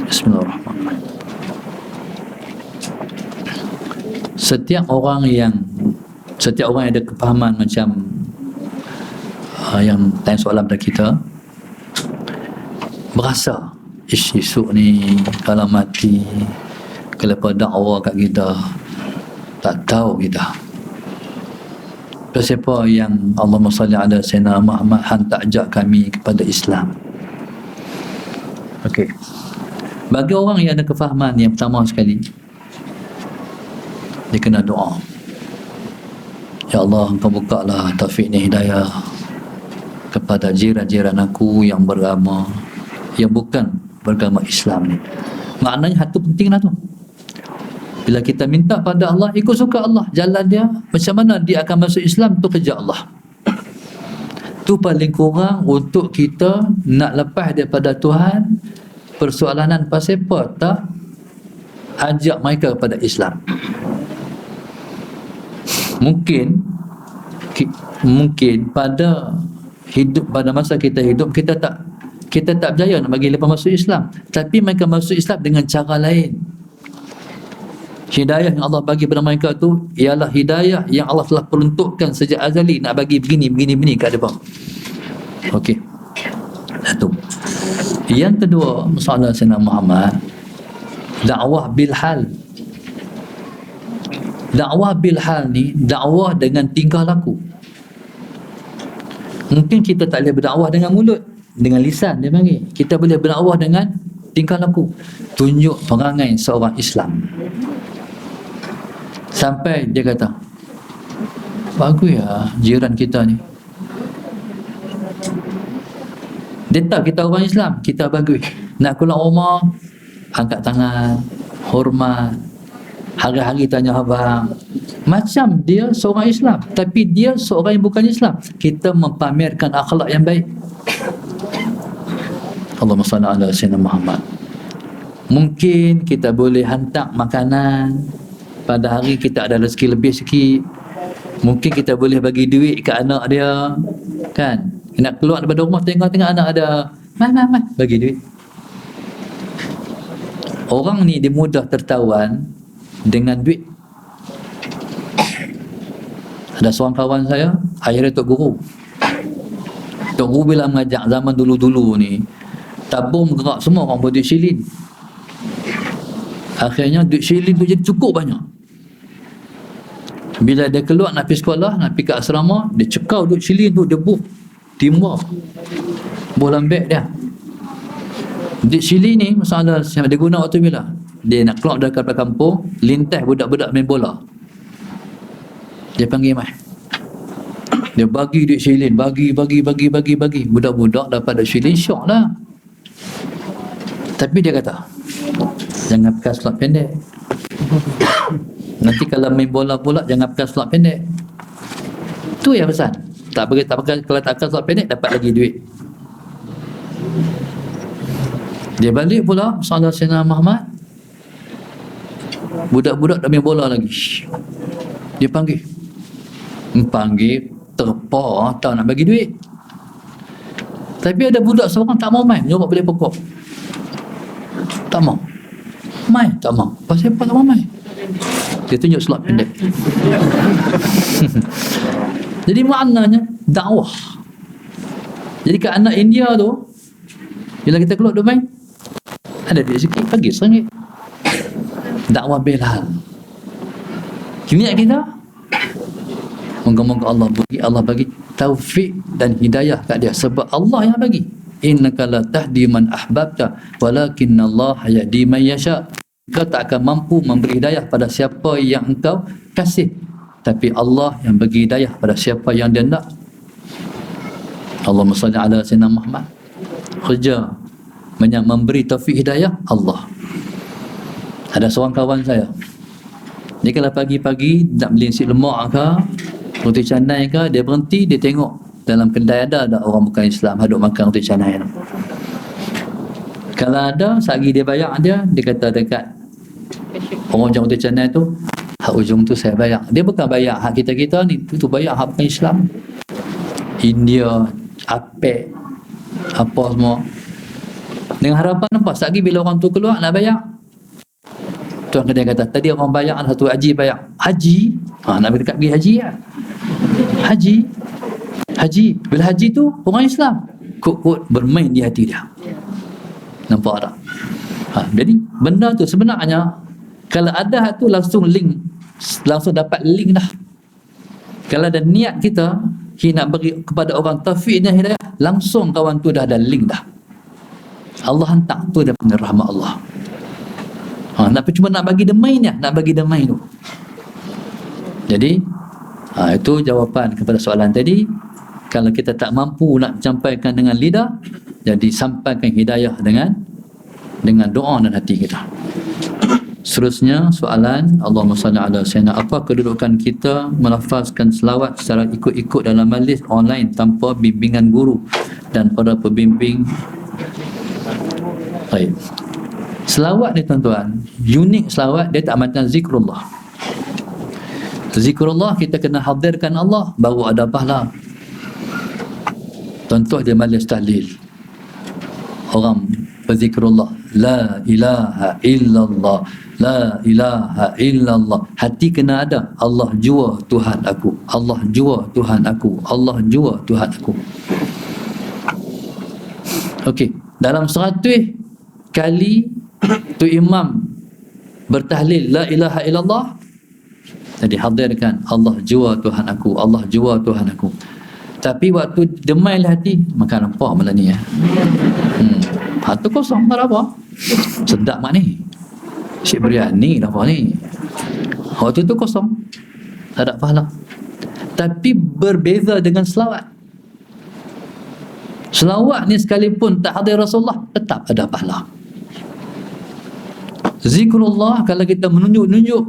Bismillahirrahmanirrahim. Setiap orang yang ada kepahaman macam yang tanya soalan pada kita, berasa esok ni kalau mati, kalau dakwah kat kita, tak tahu kita. Siapa yang Allahumma salli ala sayyidina Muhammad hantar ajak kami kepada Islam. Okey. Bagi orang yang ada kefahaman, yang pertama sekali, dia kena doa. Ya Allah, Engkau bukalah taufik ni hidayah kepada jiran-jiran aku yang beragama, yang bukan beragama Islam ni. Maknanya hatu pentinglah tu. Bila kita minta pada Allah, ikut suka Allah, jalan dia, macam mana dia akan masuk Islam, tu kerja Allah. Tu paling kurang untuk kita nak lepas daripada Tuhan. Persoalanan pasal apa tak ajak mereka kepada Islam. Mungkin pada masa kita hidup, kita tak berjaya nak bagi mereka masuk Islam, tapi mereka masuk Islam dengan cara lain. Hidayah yang Allah bagi kepada mereka tu ialah hidayah yang Allah telah peruntukkan sejak azali, nak bagi begini kat depan. Okey. Satu. Yang kedua, masalah Sayyidina Muhammad, dakwah bil hal. Dakwah bil hal ni, dakwah dengan tingkah laku. Mungkin kita tak boleh berdakwah dengan mulut, dengan lisan dia panggil. Kita boleh berdakwah dengan tingkah laku. Tunjuk perangai seorang Islam. Sampai dia kata, bagus ya jiran kita ni, dia tahu kita orang Islam, kita bagus. Nak keluar rumah, angkat tangan, hormat, hari-hari tanya abang. Macam dia seorang Islam, tapi dia seorang yang bukan Islam. Kita mempamerkan akhlak yang baik. Allahumma salli ala sayyidina Muhammad. Mungkin kita boleh hantar makanan, pada hari kita ada rezeki lebih sikit, mungkin kita boleh bagi duit ke anak dia, kan? Nak keluar daripada rumah, tengok-tengok anak ada, mas, bagi duit. Orang ni dia mudah tertawan dengan duit. Ada seorang kawan saya, akhirnya Tok Guru. Tok Guru bila mengajak zaman dulu-dulu ni, tabung gerak semua orang buat duit silin. Akhirnya duit silin tu jadi cukup banyak. Bila dia keluar nak pergi sekolah, nak pergi ke asrama, dia cekau duit silin tu, dia buh timur bola beg dia. Duit silin ni masalah yang dia guna waktu bila dia nak keluar daripada kampung, lintas budak-budak main bola, dia panggil mai, dia bagi duit silin, bagi budak-budak dapat duit silin, syok lah. Tapi dia kata, jangan pakai slot pendek. Nanti kalau main bola pula jangan pakai slot pendek. Tu yang pesan. Tak pakai, kalau tak pakai slot pendek dapat lagi duit. Dia balik pula salah Sayyidina Muhammad, budak-budak dah main bola lagi. Dia panggil terpa, tak nak bagi duit. Tapi ada budak seorang tak mau main, nyoba beli pokok. Tak mau main, tak mau. Pasal apa tak mau main? Dia tunjuk slot pendek. Jadi maknanya dakwah. Jadi kat anak India tu, bila kita keluar duk main, ada duit sikit, bagi RM1. Dakwah Bilal. Niat kita, moga-moga Allah bagi taufik dan hidayah kat dia, sebab Allah yang bagi. Innaka la tahdi man ahbabta walakinna Allah yahdi man yasha. Kau tak akan mampu memberi hidayah pada siapa yang engkau kasih, tapi Allah yang bagi hidayah pada siapa yang dia nak. Allahumma salli ala sayyidina Muhammad. Kerja memberi taufik hidayah Allah. Ada seorang kawan saya, dia kalau pagi-pagi nak beli nasi lemak ke, roti canai ke, dia berhenti, dia tengok dalam kedai ada orang bukan Islam haduk makan roti canai tu. Kalau ada, sehari dia bayar dia kata dekat orang ujung roti canai tu, hak ujung tu saya bayar. Dia bukan bayar hak kita-kita ni, tu bayar hak bukan Islam. India, APEC, apa semua. Dengan harapan nampak, sehari bila orang tu keluar nak bayar, tuan kedai kata, tadi orang bayar, ada satu haji bayar. Haji? Nak dekat pergi haji lah. Haji. Bila haji tu, orang Islam. Kut-kut bermain di hati dia. Nampak tak? Jadi, benda tu sebenarnya, kalau ada tu langsung link. Langsung dapat link dah. Kalau ada niat kita nak beri kepada orang taufik dan hidayah, langsung kawan tu dah ada link dah. Allah hantar tu dia panggil rahmat Allah. Cuma nak bagi demai tu. Jadi itu jawapan kepada soalan tadi. Kalau kita tak mampu nak sampaikan dengan lidah, jadi sampaikan hidayah dengan doa dan hati kita. Seterusnya soalan, Allahumma salli ala sayyidina, apa kedudukan kita melafazkan selawat secara ikut-ikut dalam majlis online tanpa bimbingan guru dan para pembimbing? Baik. Selawat ni tuan-tuan, unik selawat dia tak macam zikrullah. Zikrullah kita kena hadirkan Allah baru ada pahala. Contoh dia majlis tahlil, orang berzikrullah, la ilaha illallah, la ilaha illallah, hati kena ada Allah jua Tuhan aku, Allah jua Tuhan aku, Allah jua Tuhan aku. Okey, dalam 100 kali tu imam bertahlil la ilaha illallah, jadi hadirkan Allah jua Tuhan aku, Allah jua Tuhan aku. Tapi waktu demai hati, makan apa malam ni ya? Hati kosong, tak ada apa. Sedap mak ni. Syek biryani dah apa ni. Waktu tu kosong, tak ada pahala. Tapi berbeza dengan selawat. Selawat ni sekalipun tak hadir Rasulullah, tetap ada pahala. Zikrullah kalau kita menunjuk-nunjuk,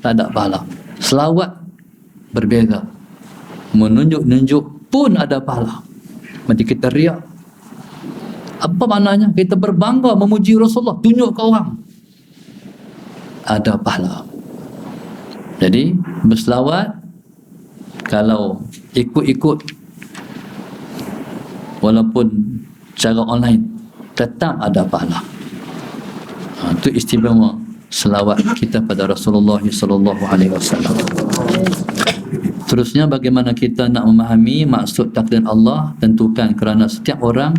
tak ada pahala. Selawat berbeza. Menunjuk-nunjuk pun ada pahala. Macam kita riak. Apa maknanya? Kita berbangga memuji Rasulullah, tunjuk ke orang. Ada pahala. Jadi berselawat kalau ikut-ikut walaupun cara online tetap ada pahala. Itu istimewa selawat kita pada Rasulullah sallallahu alaihi wasallam. Terusnya, bagaimana kita nak memahami maksud takdir Allah? Tentukan kerana setiap orang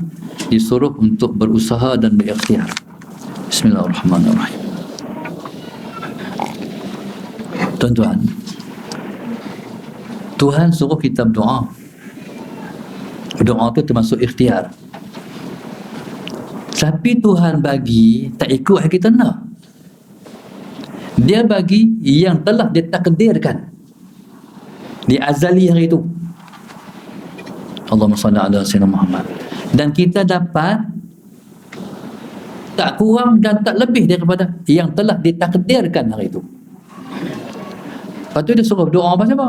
disuruh untuk berusaha dan berikhtiar. Bismillahirrahmanirrahim. Tuan-tuan, Tuhan suruh kita berdoa. Doa tu termasuk ikhtiar. Tapi Tuhan bagi tak ikut yang kita nak. Dia bagi yang telah ditakdirkan di azali hari itu. Allahumma salli ala sayyidina Muhammad. Dan kita dapat tak kurang dan tak lebih daripada yang telah ditakdirkan hari itu. Lepas tu dia suruh doa apa siapa?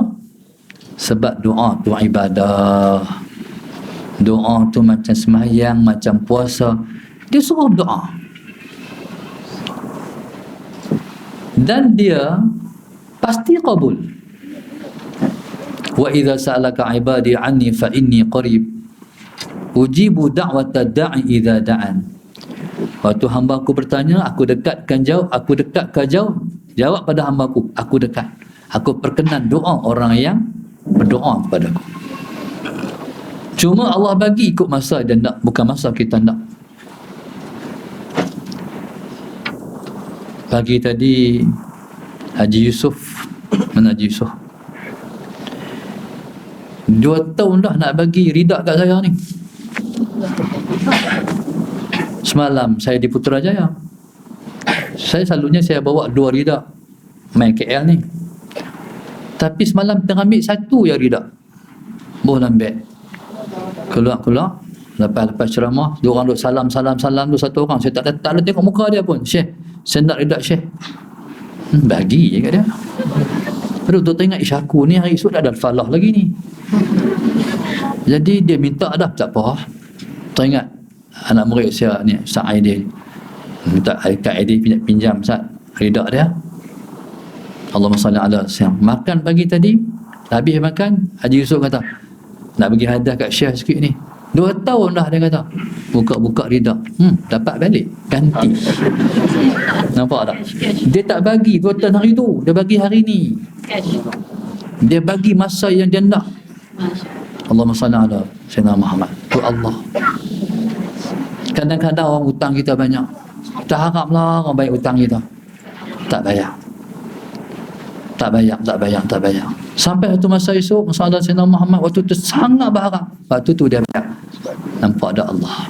Sebab doa tu ibadah. Doa tu macam sembahyang, macam puasa. Dia suruh doa. Dan dia pasti kabul. Wa idza sa'alaka 'ibadi 'anni fa inni qarib ujibu da'wata da'i idza da'an. Waktu hamba aku bertanya, aku dekatkan jawab, aku dekatkan jawab pada hamba aku dekat. Aku perkenan doa orang yang berdoa kepadaku. Cuma Allah bagi ikut masa dia nak, bukan masa kita nak. Pagi tadi Haji Yusof, mana Haji Yusof? 2 tahun dah nak bagi rida kat saya ni. Semalam saya di Putrajaya. Saya selalunya saya bawa 2 rida main KL ni. Tapi semalam tengah ambil 1 je rida. Boleh ambil. Keluar. Lepas ceramah, 2 orang duk salam tu, 1 orang. Saya tak ada tengok muka dia pun. Syekh, saya nak rida Syekh. Bagi je kat dia. Baru tu tengok aku ni hari esok dah ada falah lagi ni. Jadi dia minta dah, tak apa. Teringat anak murid saya ni, Ustaz Aidil. Minta Kak Aidil pinjam Ustaz rida dia. Allahumma salli ala sayyidina. Makan pagi tadi, habis makan, Haji Yusof kata, nak bagi hadiah kat Syekh sikit ni. 2 tahun dah dia kata. Buka rida. Dapat balik. Ganti. Nampak tak? Dia tak bagi 2 tahun hari tu. Dia bagi hari ni. Dia bagi masa yang dia nak. Allahumma salli ala sayyidina Muhammad. Tu Allah. Kadang-kadang orang hutang kita banyak. Kita haraplah orang baik hutang kita. Tak bayar. Sampai satu masa esok, masalah Sayyidina Muhammad, waktu tu sangat berharap. Waktu tu dia bayar. Nampak ada Allah.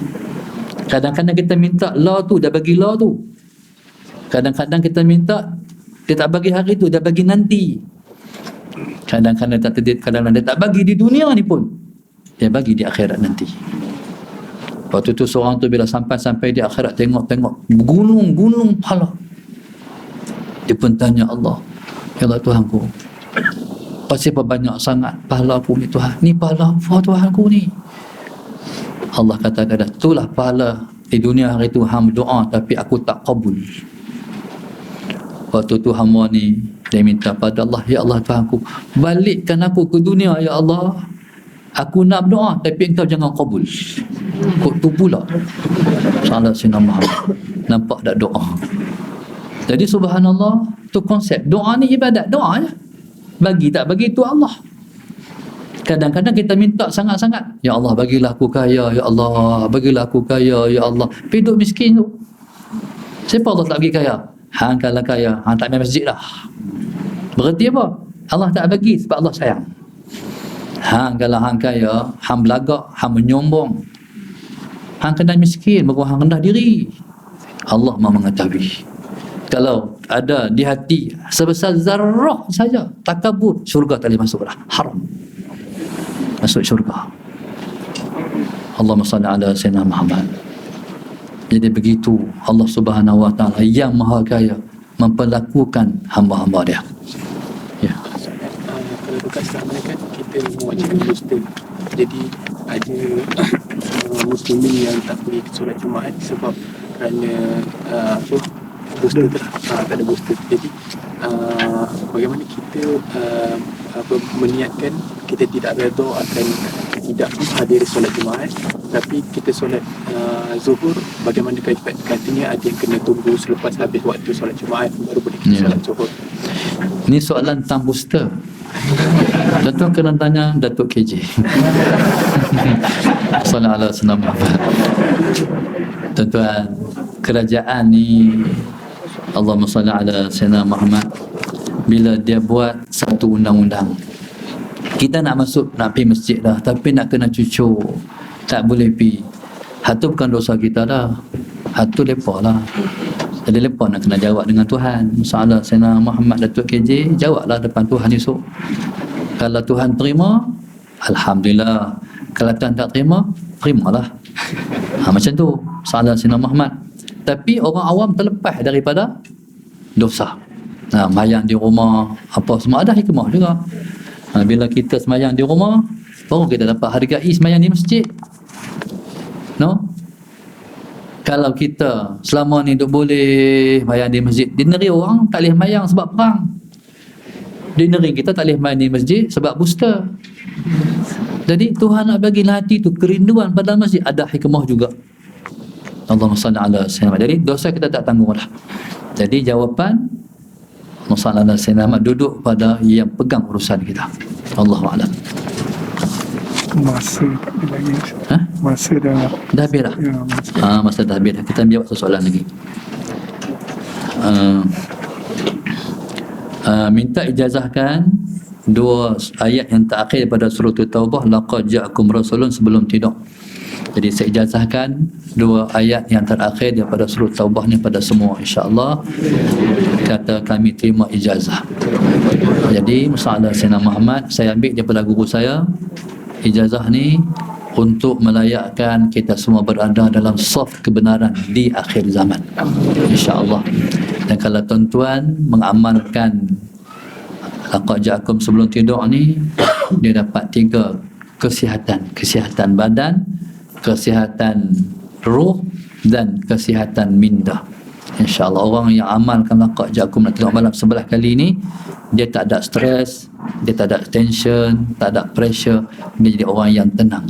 Kadang-kadang kita minta law tu, dia bagi law tu. Kadang-kadang kita minta, dia tak bagi hari tu, dia bagi nanti. Kadang-kadang dia tak bagi di dunia ni pun, dia bagi di akhirat nanti. Waktu tu seorang tu bila sampai di akhirat, tengok gunung pahala. Dia pun tanya Allah, ya Allah Tuhanku, pasal banyak sangat pahala aku ni Tuhan. Ni pahala apa Tuhanku ni? Allah kata itulah pahala di dunia hari tu hamba doa tapi aku tak kabul. Waktu tu hamba ni dia minta pada Allah, ya Allah Tuhanku, balikkan aku ke dunia ya Allah. Aku nak berdoa tapi engkau jangan kabul. Kok tu pula salat Sayyidina Muhammad. Nampak tak doa? Jadi subhanallah, tu konsep doa ni ibadat, doa je. Bagi tak bagi tu Allah. Kadang-kadang kita minta sangat-sangat, ya Allah bagilah aku kaya, ya Allah bagilah aku kaya, ya Allah. Tapi duk miskin tu, siapa Allah tak bagi kaya? Hang kalau kaya, hang tak main masjid lah. Berarti apa? Allah tak bagi sebab Allah sayang. Hang kalau hang kaya, hang belagak, hang menyombong, hang kena miskin, baru hang rendah diri. Allah Maha mengetahui. Kalau ada di hati sebesar zarrah saja takabur, syurga tak boleh masuk dah, haram masuk syurga. Allahumma salli ala Sayyidina Muhammad. Jadi begitu Allah Subhanahu Wa Taala yang Maha Kaya memperlakukan hamba-hamba dia. Ya. Kalau dekat selama ni kan kita mewajibkan booster. Jadi ada muslimin yang tak pergi solat Jumaat sebab kerana booster tak ada booster. Jadi bagaimana kita meniatkan kita tidak redha akan tidak hadir solat Jumaat, tapi kita solat zuhur, bagaimana katanya ada yang kena tunggu selepas habis waktu solat Jumaat baru boleh kita solat zuhur. Ini soalan tentang booster. Tuan-tuan kena tanya Datuk KJ. Sallallahu alaihi wasallam. Tuan-tuan, kerajaan ni Allahumma salli ala Sayyidina Muhammad, bila dia buat satu undang-undang, kita nak masuk, nak pergi masjid dah, tapi nak kena cucuk, tak boleh pergi. Hatu bukan dosa kita dah, hatu lepa lah. Jadi lepa nak kena jawab dengan Tuhan. Masalah Sayyidina Muhammad Datuk KJ, jawablah depan Tuhan esok. Kalau Tuhan terima, Alhamdulillah. Kalau Tuhan tak terima, terimalah. Macam tu salah Sayyidina Muhammad. Tapi orang awam terlepas daripada dosa. Mayang di rumah, apa semua ada hikmah juga. Bila kita semayang di rumah, baru kita dapat hargai semayang di masjid. No? Kalau kita selama ni duk boleh mayang di masjid, di negeri orang tak boleh mayang sebab perang. Di negeri kita tak boleh mayang di masjid sebab booster. Jadi Tuhan nak bagi hati tu kerinduan pada masjid, ada hikmah juga. Allahumma salli ala Sayyidina. Jadi dosa kita tak tanggung dah. Jadi jawapan masalah Sayyidina Muhammad duduk pada yang pegang urusan kita. Allahu a'lam. Masa tak ada lagi. Ha? Masa dah. Dah habis dah? Ya, masa. Masa dah habis dah. Kita jawab satu soalan lagi. Minta ijazahkan dua ayat yang terakhir pada surah Taubah, laqad ja'akum rasulun, sebelum tidur. Jadi saya ijazahkan dua ayat yang terakhir daripada surah Taubah ni pada semua, insya-Allah. Kata kami terima ijazah. Jadi masalah Sayyidina Muhammad saya ambil daripada guru saya. Ijazah ni untuk melayakkan kita semua berada dalam saf kebenaran di akhir zaman, insya-Allah. Dan kalau tuan-tuan mengamalkan laqad ja'akum sebelum tidur ni, dia dapat 3 kesihatan: kesihatan badan, kesihatan ruh, dan kesihatan minda. InsyaAllah orang yang amalkan laqad ja'akum nanti malam 11 kali ni, dia tak ada stres, dia tak ada tension, tak ada pressure, dia jadi orang yang tenang.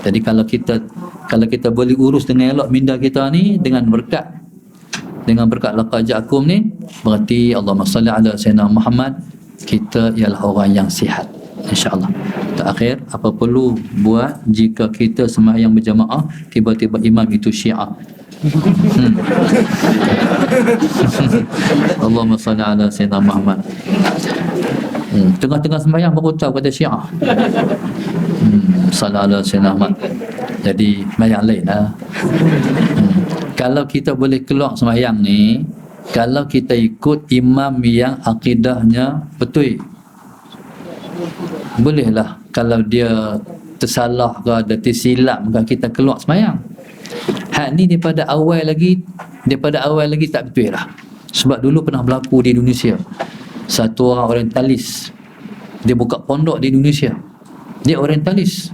Jadi kalau kita boleh urus dengan elok minda kita ni dengan berkat laqad ja'akum ni, berarti Allahumma salli ala Sayyidina Muhammad, kita ialah orang yang sihat, insya-Allah. Terakhir, apa perlu buat jika kita sembahyang berjamaah tiba-tiba imam itu Syiah? Allahumma salli ala Sayyidina Muhammad. Tengah-tengah sembahyang baru tahu kata Syiah. Salli ala Sayyidina Muhammad. Jadi sembahyang lain lah. Kalau kita boleh keluar sembahyang ni, kalau kita ikut imam yang akidahnya betul, bolehlah. Kalau dia tersalah ke, ada tersilap ke, kita keluar sembahyang. Hak ni daripada awal lagi tak betul lah. Sebab dulu pernah berlaku di Indonesia. Satu orang orientalis, dia buka pondok di Indonesia. Dia orientalis.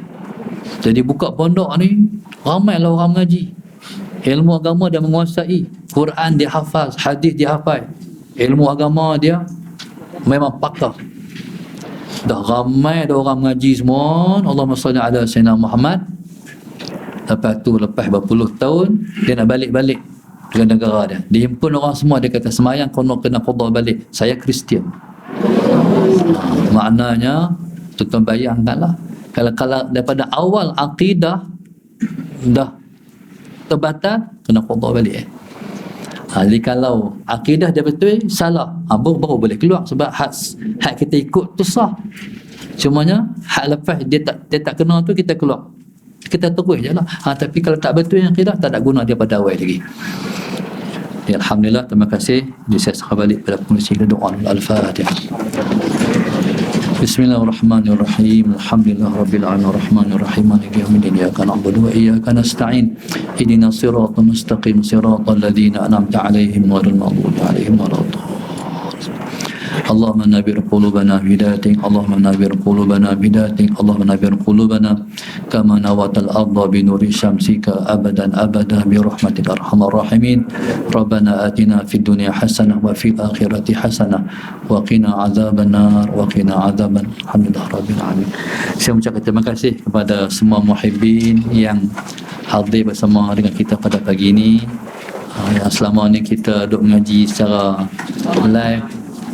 Jadi buka pondok ni, ramailah orang mengaji. Ilmu agama dia menguasai, Quran dia hafaz, hadis dia hafal. Ilmu agama dia memang pakar. Dah ramai dah orang mengaji semua. Allahumma salli ala Sayyidina Muhammad. Lepas tu, lepas berpuluh tahun, dia nak balik-balik ke negara dia. Dia himpun orang semua, dia kata semayang kena qada balik. Saya Kristian. Maknanya, tuan-tuan bayangkanlah, kalau daripada awal akidah dah terbatal, kena qada balik. Jadi kalau akidah dia betul, salah, baru boleh keluar. Sebab hak kita ikut tu sah. Cumanya hak lepas dia tak kena tu, kita keluar, kita terus je lah. Tapi kalau tak betul yang akidah, tak ada guna dia pada awal lagi. Ya, Alhamdulillah, terima kasih. Jadi saya serah balik pada pengurusi doa Al-Fatihah. Bismillahirrahmanirrahim. Alhamdulillahirabbil alamin arrahmanir rahim maliki yaumiddin iyyaka na'budu wa iyyaka nasta'in ihdinas siratal mustaqim siratal ladzina an'amta 'alaihim ghairil maghdubi 'alaihim waladdallin. اللهم نبر قلوبنا بهدايتك اللهم نبر قلوبنا بهدايتك اللهم نبر قلوبنا كما نورت الأرض بنور شمسك أبدا أبدا برحمتك أرحم الراحمين ربنا آتنا في الدنيا حسنة وفي الآخرة حسنة وقنا عذاب النار وقنا عذاب الحمد لله رب العالمين. Saya mengucapkan terima kasih kepada semua muhibbin yang hadir bersama dengan kita pada pagi ini. Yang selama ni kita duduk mengaji secara live,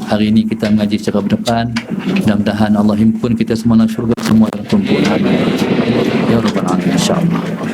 hari ini kita mengaji secara berdepan. Mudah-mudahan Allah himpun kita semua dalam syurga, semua dalam tumpuan. Ya Rabbal Alamin, insyaAllah.